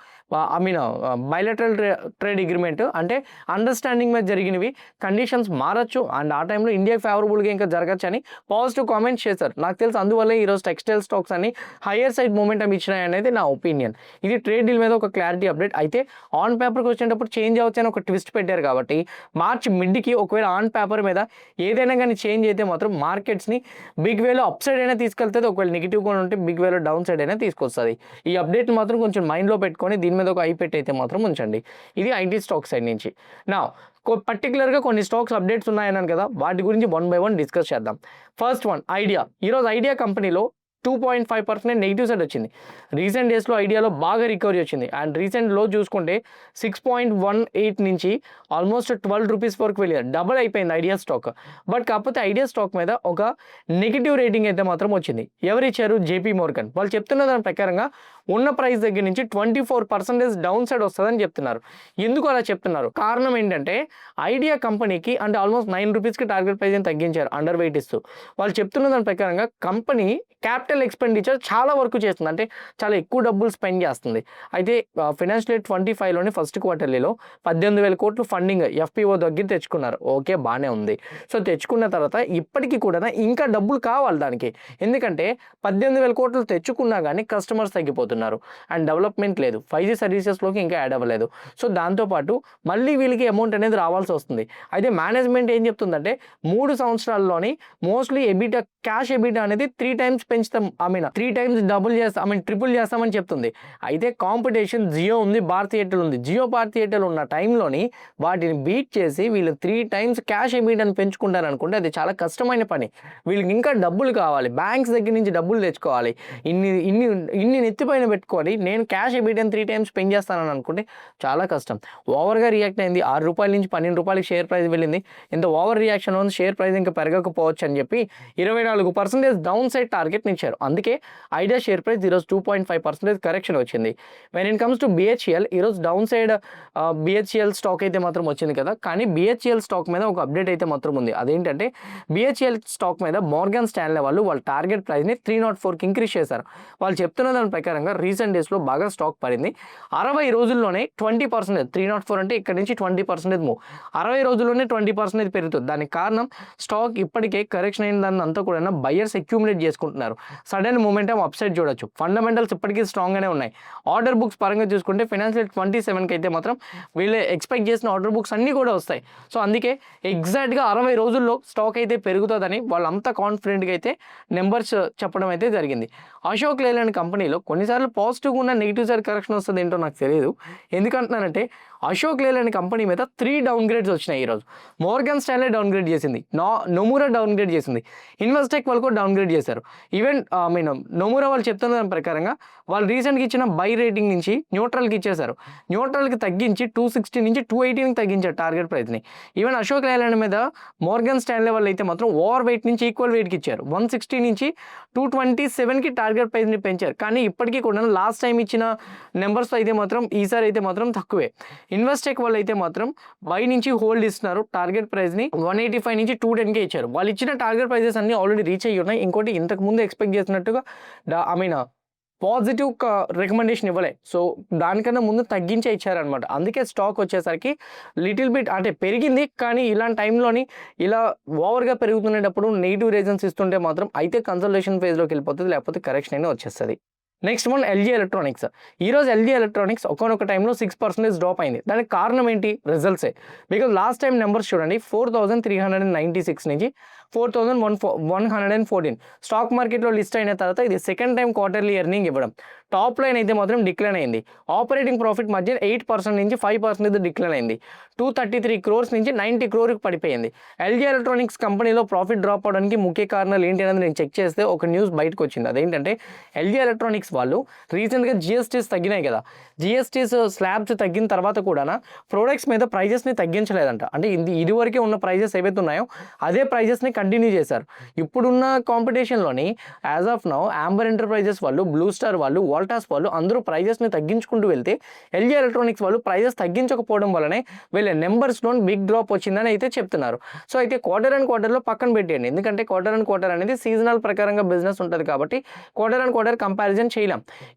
బైలాటరల్ ట్రేడ్ అగ్రిమెంట్. అంటే అండర్స్టాండింగ్ మీద జరిగినవి, కండిషన్స్ మారచ్చు అండ్ ఆ టైంలో ఇండియాకి ఫేవరబుల్గా ఇంకా జరగచ్చు అని పాజిటివ్ కామెంట్స్ చేశారు. నాకు తెలిసి అందువల్ల ఈరోజు టెక్స్టైల్ స్టాక్స్ అన్ని హయ్యర్ సైడ్ మూమెంటం ఇచ్చినాయి అనేది నా ఒపీనియన్. ఇది ట్రేడ్ డీల్ మీద ఒక క్లారిటీ అప్డేట్. అయితే ఆన్ పేపర్కి వచ్చేటప్పుడు చేంజ్ అవ్వచ్చు అని ఒక ట్విస్ట్ పెట్టారు కాబట్టి మార్చ్ మిడ్కి ఒకవేళ ఆన్ పేపర్ మీద ఏదైనా కానీ చేంజ్ అయితే మాత్రం మార్కెట్స్ని బిగ్ వేలో అప్ సైడ్ అయినా తీసుకెళ్తుంది, ఒకవేళ నెగిటివ్గా ఉంటే బిగ్ వేలో డౌన్ సైడ్ అయినా తీసుకొస్తుంది. ఈ అప్డేట్ మాత్రం కొంచెం మైండ్లో పెట్టుకొని దీని మీద ఒక ఐ పెట్టి అయితే మాత్రం ఉంచండి. ఇది ఐటీ స్టాక్ సైడ్ నుంచి. నా పర్టికులర్గా కొన్ని స్టాక్స్ అప్డేట్స్ ఉన్నాయన్నాను కదా, వాటి గురించి 1 by 1 డిస్కస్ చేద్దాం. First one idea. ఈరోజు ఐడియా కంపెనీలో 2.5% నెగిటివ్ సైడ్ వచ్చింది. రీసెంట్ డేస్లో ఐడియాలో బాగా రికవరీ వచ్చింది అండ్ రీసెంట్లో చూసుకుంటే 6.18 నుంచి ఆల్మోస్ట్ 12 రూపీస్ వరకు వెళ్ళారు, డబుల్ అయిపోయింది ఐడియా స్టాక్. బట్ కాకపోతే ఐడియా స్టాక్ మీద ఒక నెగిటివ్ రేటింగ్ అయితే మాత్రం వచ్చింది. ఎవరు ఇచ్చారు? JP Morgan. వాళ్ళు చెప్తున్న దాని ప్రకారంగా ఉన్న ప్రైస్ దగ్గర నుంచి 24% డౌన్ సైడ్ వస్తుందని చెప్తున్నారు. ఎందుకు అలా చెప్తున్నారు? కారణం ఏంటంటే ఐడియా కంపెనీకి అంటే ఆల్మోస్ట్ 9 రూపీస్కి టార్గెట్ ప్రైస్ తగ్గించారు అండర్ వెయిట్ ఇస్తూ. వాళ్ళు చెప్తున్న దాని ప్రకారంగా కంపెనీ క్యాపిటల్ ఎక్స్పెండిచర్ చాలా వరకు చేస్తుంది, అంటే చాలా ఎక్కువ డబ్బులు స్పెండ్ చేస్తుంది. అయితే ఫైనాన్షియల్ ఇయర్ 25లోని ఫస్ట్ క్వార్టర్లీలో 18,000 కోట్లు ఫండింగ్ ఎఫ్పిఓ దగ్గర తెచ్చుకున్నారు. ఓకే, బాగానే ఉంది. సో తెచ్చుకున్న తర్వాత ఇప్పటికీ కూడా ఇంకా డబ్బులు కావాలి దానికి, ఎందుకంటే 18,000 కోట్లు తెచ్చుకున్నా కానీ కస్టమర్స్ తగ్గిపోతున్నారు అండ్ డెవలప్మెంట్ లేదు, 5G సర్వీసెస్లోకి ఇంకా యాడ్ అవ్వలేదు. సో దాంతోపాటు మళ్ళీ వీళ్ళకి అమౌంట్ అనేది రావాల్సి వస్తుంది. అయితే మేనేజ్మెంట్ ఏం చెప్తుందంటే 3 సంవత్సరాల్లోని మోస్ట్లీ ఎబిటా, క్యాష్ ఎబిటా అనేది 3 times పెంచుతాం, 3 times డబుల్ చేస్తాం, ట్రిపుల్ చేస్తామని చెప్తుంది. అయితే కాంపిటీషన్ జియో ఉంది, భారతీ ఎయిర్టెల్ ఉంది. జియో, భారతీ ఎయిర్టెల్ ఉన్న టైంలోని వాటిని బీట్ చేసి వీళ్ళు 3 times క్యాష్ ఎబిటాని పెంచుకుంటారు అనుకుంటే అది చాలా కష్టమైన పని. వీళ్ళకి ఇంకా డబ్బులు కావాలి, బ్యాంక్స్ దగ్గర నుంచి డబ్బులు తెచ్చుకోవాలి, ఇన్ని నెత్తిపైన పెట్టుకొని నేను క్యాష్ ఎబిటాని 3 times పెంచేస్తానని అనుకుంటే చాలా కష్టం. ఓవర్గా రియాక్ట్ అయింది, 6 రూపాయల నుంచి 12 రూపాయలకి షేర్ ప్రైస్ వెళ్ళింది. ఇంత ఓవర్ రియాక్షన్ ఉంది, షేర్ ప్రైస్ ఇంకా పెరగకపోవచ్చు అని చెప్పి 24% డౌన్ సైడ్ టార్గెట్ ఇచ్చారు. అందుకే ఐడియా షేర్ ప్రైస్ ఈరోజు 2.5% కరెక్షన్ వచ్చింది. When it comes to BHEL, ఈరోజు డౌన్ సైడ్ బిహెచ్ఎల్ స్టాక్ అయితే మాత్రం వచ్చింది కదా, కానీ బిహెచ్ఎల్ స్టాక్ మీద ఒక అప్డేట్ అయితే మాత్రం ఉంది. అదేంటంటే బిహెచ్ఎల్ స్టాక్ మీద మోర్గాన్ స్టాన్లే వాళ్ళు వాళ్ళ టార్గెట్ ప్రైస్ని 304కి ఇంక్రీజ్ చేశారు. వాళ్ళు చెప్తున్న దాని ప్రకారంగా రీసెంట్ డేస్లో బాగా స్టాక్ పడింది. 60 రోజుల్లోనే 20%, 304 అంటే ఇక్కడ నుంచి 20% మూవ్, 60 రోజుల్లోనే 20% పెరుగుతుంది. దానికి కారణం స్టాక్ ఇప్పటికే కరెక్షన్ అయిన దాన్ని అంతా కూడా బయర్స్ అక్యూములేట్ చేసుకుంటున్నారు. సడన్ మూమెంటం అప్సైడ్ చూడొచ్చు. ఫండమెంటల్స్ ఇప్పటికీ స్ట్రాంగ్గానే ఉన్నాయి. ఆర్డర్ బుక్స్ పరంగా చూసుకుంటే ఫైనాన్షియల్ 27కి అయితే మాత్రం వీళ్ళు ఎక్స్పెక్ట్ చేసిన ఆర్డర్ బుక్స్ అన్నీ కూడా వస్తాయి. సో అందుకే ఎగ్జాక్ట్గా 60 రోజుల్లో స్టాక్ అయితే పెరుగుతుందని వాళ్ళంతా కాన్ఫిడెంట్గా అయితే నెంబర్స్ చెప్పడం అయితే జరిగింది. అశోక్ లేలాండ్ కంపెనీలో కొన్నిసార్లు పాజిటివ్గా ఉన్న నెగిటివ్ సైడ్ కరెక్షన్ వస్తుంది ఏంటో నాకు తెలియదు. ఎందుకంటున్నానంటే అశోక్ లేలాండ్ కంపెనీ మీద 3 డౌన్‌గ్రేడ్స్ వచ్చినాయి ఈరోజు. మోర్గాన్ స్టాన్లీ డౌన్‌గ్రేడ్ చేసింది. నొమురా డౌన్‌గ్రేడ్ చేసింది. ఇన్వెస్టెక్ వాళ్ళు కూడా డౌన్‌గ్రేడ్ చేశారు. ఈవెన్ నొమురా వాళ్ళు చెప్తున్న దాని ప్రకారంగా వాళ్ళు రీసెంట్‌గా ఇచ్చిన బై రేటింగ్ నుంచి న్యూట్రల్‌కి ఇచ్చేశారు. న్యూట్రల్‌కి తగ్గించి 260 నుంచి 280కి తగ్గించారు టార్గెట్ ప్రైస్‌ని. ఈవెన్ అశోక్ లేలాండ్ మీద మోర్గాన్ స్టాన్లీ వాళ్ళు అయితే మాత్రం ఓవర్ వెయిట్ నుంచి ఈక్వల్ వెయిట్‌కి ఇచ్చారు. 160 నుంచి 227కి టార్గెట్ ప్రైస్‌ని పెంచారు. కానీ ఇప్పటికీ కూడా లాస్ట్ టైం ఇచ్చిన నెంబర్స్ అయితే మాత్రం ఈసారి అయితే మాత్రం తక్కువే. ఇన్వెస్టెక్ వాళ్ళు అయితే మాత్రం బై నుంచి హోల్డ్ ఇస్తున్నారు. టార్గెట్ ప్రైస్‌ని 185 నుంచి 210కే ఇచ్చారు. వాళ్ళు ఇచ్చిన టార్గెట్ ప్రైజెస్ అన్నీ ఆల్రెడీ రీచ్ అయ్యి ఉన్నాయి. ఇంకోటి ఇంతకు ముందు ఎక్స్పెక్ట్ చేసినట్టుగా పాజిటివ్ రికమెండేషన్ ఇవ్వలే. సో దానికన్నా ముందు తగ్గించే ఇచ్చారనమాట. అందుకే స్టాక్ వచ్చేసరికి లిటిల్ బిట్ అంటే పెరిగింది. కానీ ఇలాంటి టైంలోని ఇలా ఓవర్గా పెరుగుతునేటప్పుడు నెగిటివ్ రీజన్స్ ఇస్తుంటే మాత్రం అయితే కన్సల్టేషన్ ఫేజ్లోకి వెళ్ళిపోతుంది, లేకపోతే కరెక్షన్ అయినా వచ్చేస్తుంది. Next one LG electronics. ఈరోజు ఎల్జీ ఎలక్ట్రానిక్స్ ఒకానొక టైంలో 6% డ్రాప్ అయింది. దానికి కారణం ఏంటి? రిజల్ట్సే. బికాజ్ లాస్ట్ టైం నెంబర్స్ చూడండి, 4396 నుంచి 4114 స్టాక్ మార్కెట్లో లిస్ట్ అయిన తర్వాత ఇది సెకండ్ టైం క్వార్టర్లీ ఎర్నింగ్ ఇవ్వడం. టాప్ లైన్ అయితే మాత్రం డిక్లైన్ అయింది. ఆపరేటింగ్ ప్రాఫిట్ మధ్య 8% నుంచి 5% డిక్లైన్ అయింది. 233 crores నుంచి 90 crores పడిపోయింది. ఎల్జీ ఎలక్ట్రానిక్స్ కంపెనీలో ప్రాఫిట్ డ్రాప్ అవడానికి ముఖ్య కారణాలు ఏంటి అనేది నేను చెక్ చేస్తే ఒక న్యూస్ బయటకు వచ్చింది. అదేంటంటే ఎల్జీ ఎలక్ట్రానిక్స్ వాళ్ళు రీసెంట్గా జిఎస్టీస్ తగ్గినాయి కదా, జిఎస్టీస్ స్లాబ్స్ తగ్గిన తర్వాత కూడా ప్రొడక్ట్స్ మీద ప్రైజెస్ని తగ్గించలేదంట. అంటే ఇదివరకే ఉన్న ప్రైజెస్ ఏవైతే ఉన్నాయో అదే ప్రైజెస్ని కంటిన్యూ చేశారు. ఇప్పుడున్న కాంపిటీషన్లోని as of now Amber Enterprises వాళ్ళు, బ్లూ స్టార్ వాళ్ళు, వాల్టాస్ వాళ్ళు అందరూ ప్రైజెస్ని తగ్గించుకుంటూ వెళ్తే ఎల్జీ ఎలక్ట్రానిక్స్ వాళ్ళు ప్రైజెస్ తగ్గించకపోవడం వల్లనే వీళ్ళ నెంబర్స్లో బిగ్ డ్రాప్ వచ్చిందని అయితే చెప్తున్నారు. సో అయితే క్వార్టర్ అండ్ క్వార్టర్లో పక్కన పెట్టేయండి, ఎందుకంటే క్వార్టర్ అండ్ క్వార్టర్ అనేది సీజనల్ ప్రకారంగా బిజినెస్ ఉంటుంది కాబట్టి క్వార్టర్ అండ్ క్వార్టర్ కంపారిజన్ చేయలేం.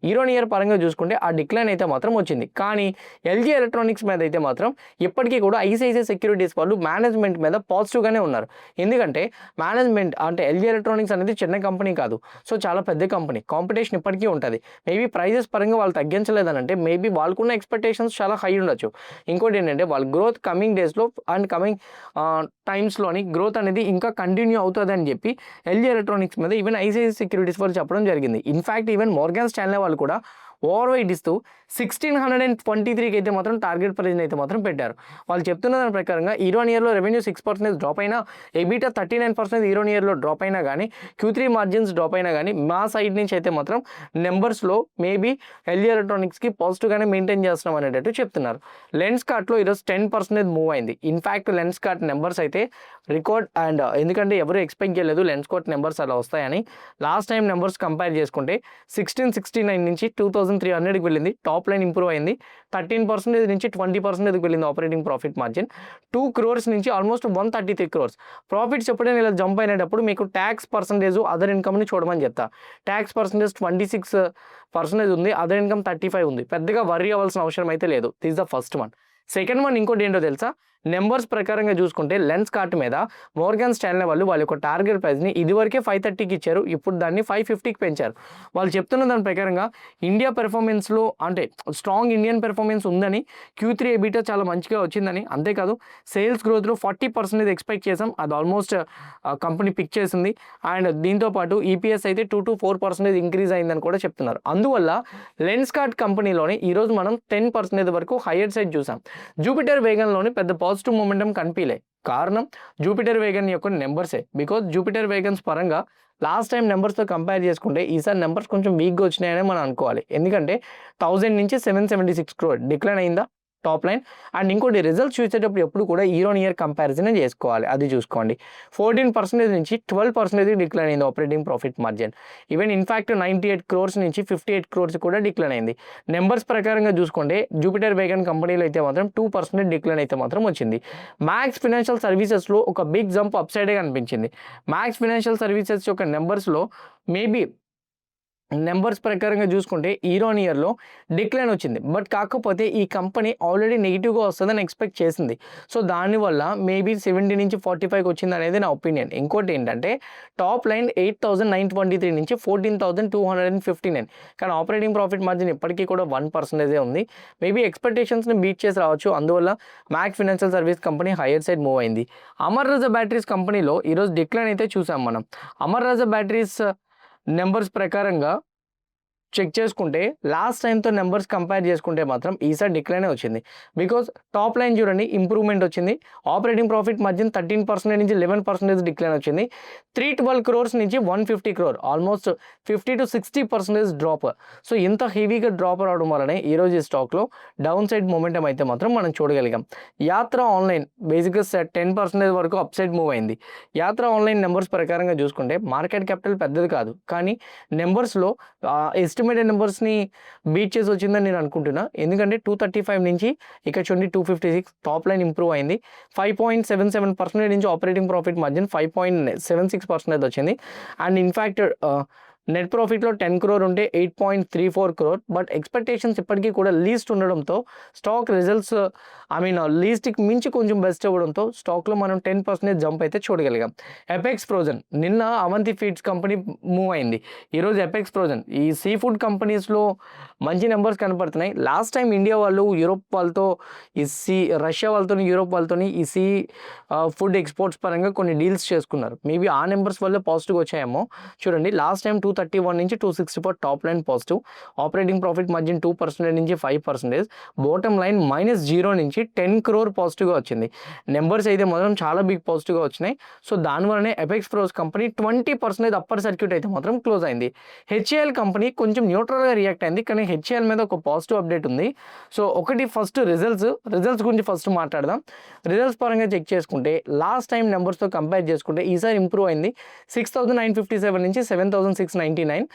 ఇయర్ పరంగా చూసుకుంటే ఆ డిక్లైన్ అయితే మాత్రం వచ్చింది. కానీ ఎల్జీ ఎలక్ట్రానిక్స్ మీద అయితే మాత్రం ఇప్పటికీ కూడా ఐసిఐసిఐ సెక్యూరిటీస్ వాళ్ళు మేనేజ్మెంట్ మీద పాజిటివ్గానే ఉన్నారు. ఎందుకంటే మేనేజ్మెంట్ అంటే ఎల్జీ ఎలక్ట్రానిక్స్ అనేది చిన్న కంపెనీ కాదు, సో చాలా పెద్ద కంపెనీ, కాంపిటీషన్ ఇప్పటికీ ఉంటుంది. మేబీ ప్రైజెస్ పరంగా వాళ్ళు తగ్గించలేదని అంటే మేబీ వాళ్ళకున్న ఎక్స్పెక్టేషన్స్ చాలా హై ఉండొచ్చు. ఇంకోటి ఏంటంటే వాళ్ళ గ్రోత్ కమింగ్ డేస్లో అండ్ కమింగ్ టైమ్స్లోని గ్రోత్ అనేది ఇంకా కంటిన్యూ అవుతుంది అని చెప్పి ఎల్జీ ఎలక్ట్రానిక్స్ మీద ఈవెన్ ఐసిఐసిఐ సెక్యూరిటీస్ వాళ్ళు చెప్పడం జరిగింది. ఇన్ఫ్యాక్ట్ ఈవెన్ మోర్గాన్ స్టాన్లీ వాళ్ళు కూడా ఓవర్ వెయిట్ ఇస్తూ 1623కి అయితే మాత్రం టార్గెట్ ప్రైజ్ని అయితే మాత్రం పెట్టారు. వాళ్ళు చెప్తున్న దాని ప్రకారంగా ఇయర్లో రెవెన్యూ 6% డ్రాప్ అయినా, ఎబిటా 39% ఇయర్లో డ్రాప్ అయినా కానీ, Q3 మార్జిన్స్ డ్రాప్ అయినా కానీ మా సైడ్ నుంచి అయితే మాత్రం నెంబర్స్లో మేబీ ఎల్జీ ఎలక్ట్రానిక్స్కి పాజిటివ్గానే మెయింటైన్ చేస్తున్నాం అనేటట్టు చెప్తున్నారు. లెన్స్ కార్ట్లో ఈరోజు 10% మూవ్ అయింది. ఇన్ఫ్యాక్ట్ లెన్స్ కార్ట్ నెంబర్స్ అయితే రికార్డ్ అండ్ ఎందుకంటే ఎవరు ఎక్స్పెక్ట్ చేయలేదు లెన్స్ కార్ట్ నెంబర్స్ అలా వస్తాయని. లాస్ట్ టైం నెంబర్స్ కంపేర్ చేసుకుంటే 1669 నుంచి 2300కి వెళ్ళింది. టాప్ లైన్ ఇంప్రూవ్ అయింది. 13% నుంచి 20%కి వెళ్ళింది ఆపరేటింగ్ ప్రాఫిట్ మార్జిన్. 2 crores నుంచి ఆల్మోస్ట్ 133 crores. ప్రాఫిట్స్ ఎప్పుడైనా ఇలా జంప్ అయినప్పుడు మీకు ట్యాక్స్ పర్సంటేజ్ అదర్ ఇన్కమ్ని చూడమని చెప్తా. ట్యాక్స్ పర్సంటేజ్ 26% ఉంది, అదర్ ఇన్కమ్ 35 ఉంది. పెద్దగా వర్రీ అవ్వాల్సిన అవసరం అయితే లేదు. This the first one. Second one ఇంకోటి ఏంటో తెలుసా, నెంబర్స్ ప్రకారంగా చూసుకుంటే లెన్స్ కార్ట్ మీద మోర్గాన్ స్టాన్లీ వాళ్ళు వాళ్ళ యొక్క టార్గెట్ ప్రైస్ని ఇదివరకే 530కి ఇచ్చారు, ఇప్పుడు దాన్ని 550కి పెంచారు. వాళ్ళు చెప్తున్న దాని ప్రకారంగా ఇండియా పెర్ఫార్మెన్స్లో అంటే స్ట్రాంగ్ ఇండియన్ పెర్ఫార్మెన్స్ ఉందని, Q3 ఎబిటా చాలా మంచిగా వచ్చిందని, అంతేకాదు సేల్స్ గ్రోత్లో 40% ఎక్స్పెక్ట్ చేసాం, అది ఆల్మోస్ట్ కంపెనీ పిక్ చేసింది. అండ్ దీంతోపాటు ఈపీఎస్ అయితే 2 to 4% ఇంక్రీజ్ అయిందని కూడా చెప్తున్నారు. అందువల్ల లెన్స్ కార్ట్ కంపెనీలోని ఈరోజు మనం 10% వరకు హైయర్ సైడ్ చూసాం. జూపిటర్ వేగన్లోని పెద్ద పాజిటివ్ మొమెంటం కనిపించలే. కారణం జూపిటర్ వేగన్ యొక్క నెంబర్సే. బికాజ్ జూపిటర్ వేగన్స్ పరంగా లాస్ట్ టైం నెంబర్స్తో కంపేర్ చేసుకుంటే ఈసారి నెంబర్స్ కొంచెం వీక్గా వచ్చినాయని మనం అనుకోవాలి. ఎందుకంటే 1000 నుంచి 776 crore డిక్లైన్ అయిందా టాప్ లైన్. అండ్ ఇంకోటి రిజల్ట్స్ చూసేటప్పుడు ఎప్పుడు కూడా ఇయర్ కంపారిజన్ చేసుకోవాలి, అది చూసుకోండి. 14% నుంచి 12% డిక్లైన్ అయింది operating profit margin. Even in fact 98 crores నుంచి 58 crores కూడా డిక్లైన్ అయింది. నెంబర్స్ ప్రకారంగా చూసుకుంటే జూపిటర్ వేగన్ కంపెనీలో అయితే మాత్రం 2% డిక్లైన్ అయితే మాత్రం వచ్చింది. మ్యాక్స్ ఫినాన్షియల్ సర్వీసెస్లో ఒక బిగ్ జంప్ అప్ సైడే కనిపించింది. మ్యాక్స్ ఫినాన్షియల్ సర్వీసెస్ యొక్క నెంబర్స్లో మేబీ నెంబర్స్ ప్రకారంగా చూసుకుంటే ఇయర్లో డిక్లైన్ వచ్చింది. బట్ కాకపోతే ఈ కంపెనీ ఆల్రెడీ నెగిటివ్గా వస్తుందని ఎక్స్పెక్ట్ చేసింది. సో దానివల్ల మేబీ 70 నుంచి 45కి వచ్చింది అనేది నా ఒపీనియన్. ఇంకోటి ఏంటంటే టాప్ లైన్ 8923 నుంచి 14259, కానీ ఆపరేటింగ్ ప్రాఫిట్ మార్జిన్ ఇప్పటికీ కూడా 1% ఉంది. మేబీ ఎక్స్పెక్టేషన్స్ని బీట్ చేసి రావచ్చు. అందువల్ల max financial service company hire side move అయింది. అమర్ రాజా బ్యాటరీస్ కంపెనీలో ఈరోజు డిక్లైన్ అయితే చూసాం మనం. అమర్ రాజా బ్యాటరీస్ నెంబర్స్ ప్రకారంగా చెక్ చేసుకుంటే లాస్ట్ టైంతో నెంబర్స్ కంపేర్ చేసుకుంటే మాత్రం ఈసారి డిక్లైనే వచ్చింది. బికాజ్ టాప్ లైన్ చూడండి ఇంప్రూవ్మెంట్ వచ్చింది. ఆపరేటింగ్ ప్రాఫిట్ మార్జిన్ 13% నుంచి 11% డిక్లైన్ వచ్చింది. 312 crores నుంచి 150 crore ఆల్మోస్ట్ 50-60% డ్రాప్. సో ఇంత హెవీగా డ్రాప్ రావడం వల్లనే ఈరోజు ఈ స్టాక్లో డౌన్ సైడ్ మొమెంటం అయితే మాత్రం మనం చూడగలిగాం. యాత్ర ఆన్లైన్ బేసిక్గా 10% వరకు అప్ సైడ్ మూవ్ అయింది. యాత్ర ఆన్లైన్ నెంబర్స్ ప్రకారంగా చూసుకుంటే మార్కెట్ క్యాపిటల్ పెద్దది కాదు, కానీ నెంబర్స్లో ఎస్టిమేటెడ్ నెంబర్స్ని బీట్ చేసి వచ్చిందని నేను అనుకుంటున్నా. ఎందుకంటే 235 నుంచి ఇక్కడ చూడండి 256 టాప్ లైన్ ఇంప్రూవ్ అయింది. 5.77% నుంచి ఆపరేటింగ్ ప్రాఫిట్ మార్జిన్ 5.76% వచ్చింది. అండ్ ఇన్ఫ్యాక్ట్ నెట్ ప్రాఫిట్లో 10 crore ఉంటే 8.34 crore. బట్ ఎక్స్పెక్టేషన్స్ ఇప్పటికీ కూడా లీస్ట్ ఉండడంతో స్టాక్ రిజల్ట్స్ లీస్ట్కి మించి కొంచెం బెస్ట్ అవ్వడంతో స్టాక్లో మనం 10% జంప్ అయితే చూడగలిగాం. ఎపెక్స్ ఫ్రోజన్ నిన్న అవంతి ఫీడ్స్ కంపెనీ మూవ్ అయింది. ఈరోజు ఎపెక్స్ ఫ్రోజన్ ఈ సీ ఫుడ్ కంపెనీస్లో మంచి నెంబర్స్ కనపడుతున్నాయి. లాస్ట్ టైం ఇండియా వాళ్ళు యూరోప్ వాళ్ళతో రష్యా వాళ్ళతో యూరోప్ వాళ్ళతో ఈ సీ ఫుడ్ ఎక్స్పోర్ట్స్ పరంగా కొన్ని డీల్స్ చేసుకున్నారు. మేబీ ఆ నెంబర్స్ వల్ల పాజిటివ్గా వచ్చాయేమో. చూడండి లాస్ట్ టైం 231 నుంచి 264 top line positive, operating profit margin 2% నుంచి 5%, బాటమ్ లైన్ -0 నుంచి 10 crore పాజిటివ్గా వచ్చింది. నెంబర్స్ అయితే మాత్రం చాలా బిగ్ పాజిటివ్గా వచ్చినాయి. సో దానివల్లనే ఎపెక్స్ ఫ్రోజ్ కంపెనీ 20% అప్పర్ సర్క్యూట్ అయితే మాత్రం క్లోజ్ అయింది. హెచ్ఏఎల్ కంపెనీ కొంచెం న్యూట్రల్గా రియాక్ట్ అయింది, కానీ హెచ్ఏఎల్ మీద ఒక పాజిటివ్ అప్డేట్ ఉంది. సో ఒకటి ఫస్ట్ రిజల్ట్స్ గురించి ఫస్ట్ మాట్లాడదాం. రిజల్ట్స్ పరంగా చెక్ చేసుకుంటే లాస్ట్ టైం నెంబర్స్తో కంపేర్ చేసుకుంటే ఈసారి ఇంప్రూవ్ అయింది. 6,957 నుంచి 7,699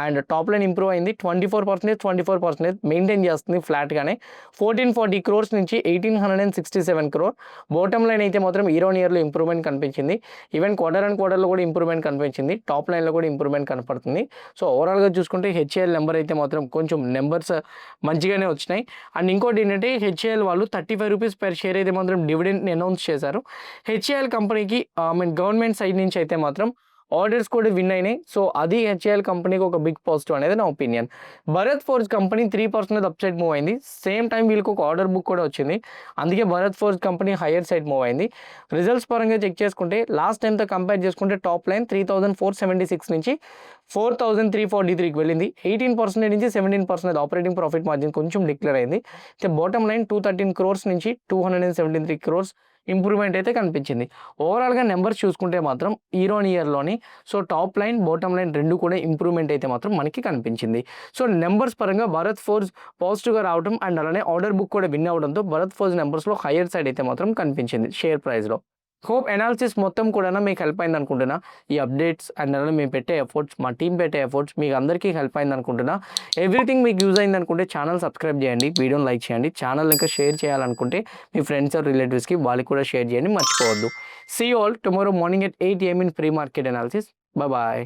అండ్ టాప్ లైన్ ఇంప్రూవ్ అయింది. 24% మెయింటైన్ చేస్తుంది ఫ్లాట్గానే. 1440 crores నుంచి 1,867 crore. బాటమ్ లైన్ అయితే మాత్రం ఇయర్లో ఇంప్రూవ్మెంట్ కనిపించింది. ఈవెన్ క్వార్టర్లో కూడా ఇంప్రూవ్మెంట్ కనిపించింది. టాప్ లైన్లో కూడా ఇంప్రూవ్మెంట్ కనపడుతుంది. సో ఓవరాల్గా చూసుకుంటే హెచ్ఏఎల్ నెంబర్ అయితే మాత్రం కొంచెం నెంబర్స్ మంచిగానే వచ్చినాయి. అండ్ ఇంకోటి ఏంటంటే హెచ్ఏఎల్ వాళ్ళు 35 rupees per share అయితే మాత్రం డివిడెండ్ని అనౌన్స్ చేశారు. హెచ్ఏఎల్ కంపెనీకి గవర్నమెంట్ సైడ్ నుంచి అయితే మాత్రం ఆర్డర్స్ కూడా విన్ అయినాయి. సో అది హెచ్ఏఎల్ కంపెనీకి ఒక బిగ్ పాజిటివ్ అనేది నా opinion. Bharat forge company 3% up side move అయింది. సేమ్ టైం వీళ్ళకి ఒక ఆర్డర్ బుక్ కూడా వచ్చింది. అందుకే Bharat forge company hire side move అయింది. రిజల్ట్స్ పరంగా చెక్ చేసుకుంటే లాస్ట్ టైంతో కంపేర్ చేసుకుంటే టాప్ లైన్ 3,476 నుంచి 4,343కి వెళ్ళింది. 18% నుంచి 17% ఆపరేటింగ్ ప్రాఫిట్ మార్జిన్ కొంచెం డిక్లేర్ అయింది. బాటమ్ లైన్ 213 crores నుంచి 273 crores ఇంప్రూవ్మెంట్ అయితే కనిపించింది. ఓవరాల్గా నెంబర్స్ చూసుకుంటే మాత్రం ఇయర్లోని so top line bottom line రెండు కూడా ఇంప్రూవ్మెంట్ అయితే మాత్రం మనకి కనిపించింది. సో నెంబర్స్ పరంగా భరత్ ఫోర్జ్ పాజిటివ్గా రావడం అండ్ అలానే ఆర్డర్ బుక్ కూడా విన్ అవ్వడంతో భరత్ ఫోర్జ్ నెంబర్స్లో హైయర్ సైడ్ అయితే మాత్రం కనిపించింది షేర్ ప్రైస్లో. హోప్ అనాలిసిస్ మొత్తం కూడా మీకు హెల్ప్ అయింది అనుకుంటున్నా. ఈ అప్డేట్స్ అండ్ అలానే మేము పెట్టే ఎఫర్ట్స్, మా టీం పెట్టే ఎఫర్ట్స్ మీకు అందరికీ హెల్ప్ అయింది అనుకుంటున్నా. ఎవ్రీథింగ్ మీకు యూజ్ అయింది అనుకుంటే ఛానల్ సబ్స్క్రైబ్ చేయండి, వీడియోని లైక్ చేయండి. ఛానల్ ఇంకా షేర్ చేయాలనుకుంటే మీ ఫ్రెండ్స్ ఆర్ రిలేటివ్స్కి వాళ్ళకి కూడా షేర్ చేయండి, మర్చిపోవద్దు. See you all tomorrow morning at 8 AM in pre-market analysis. Bye bye.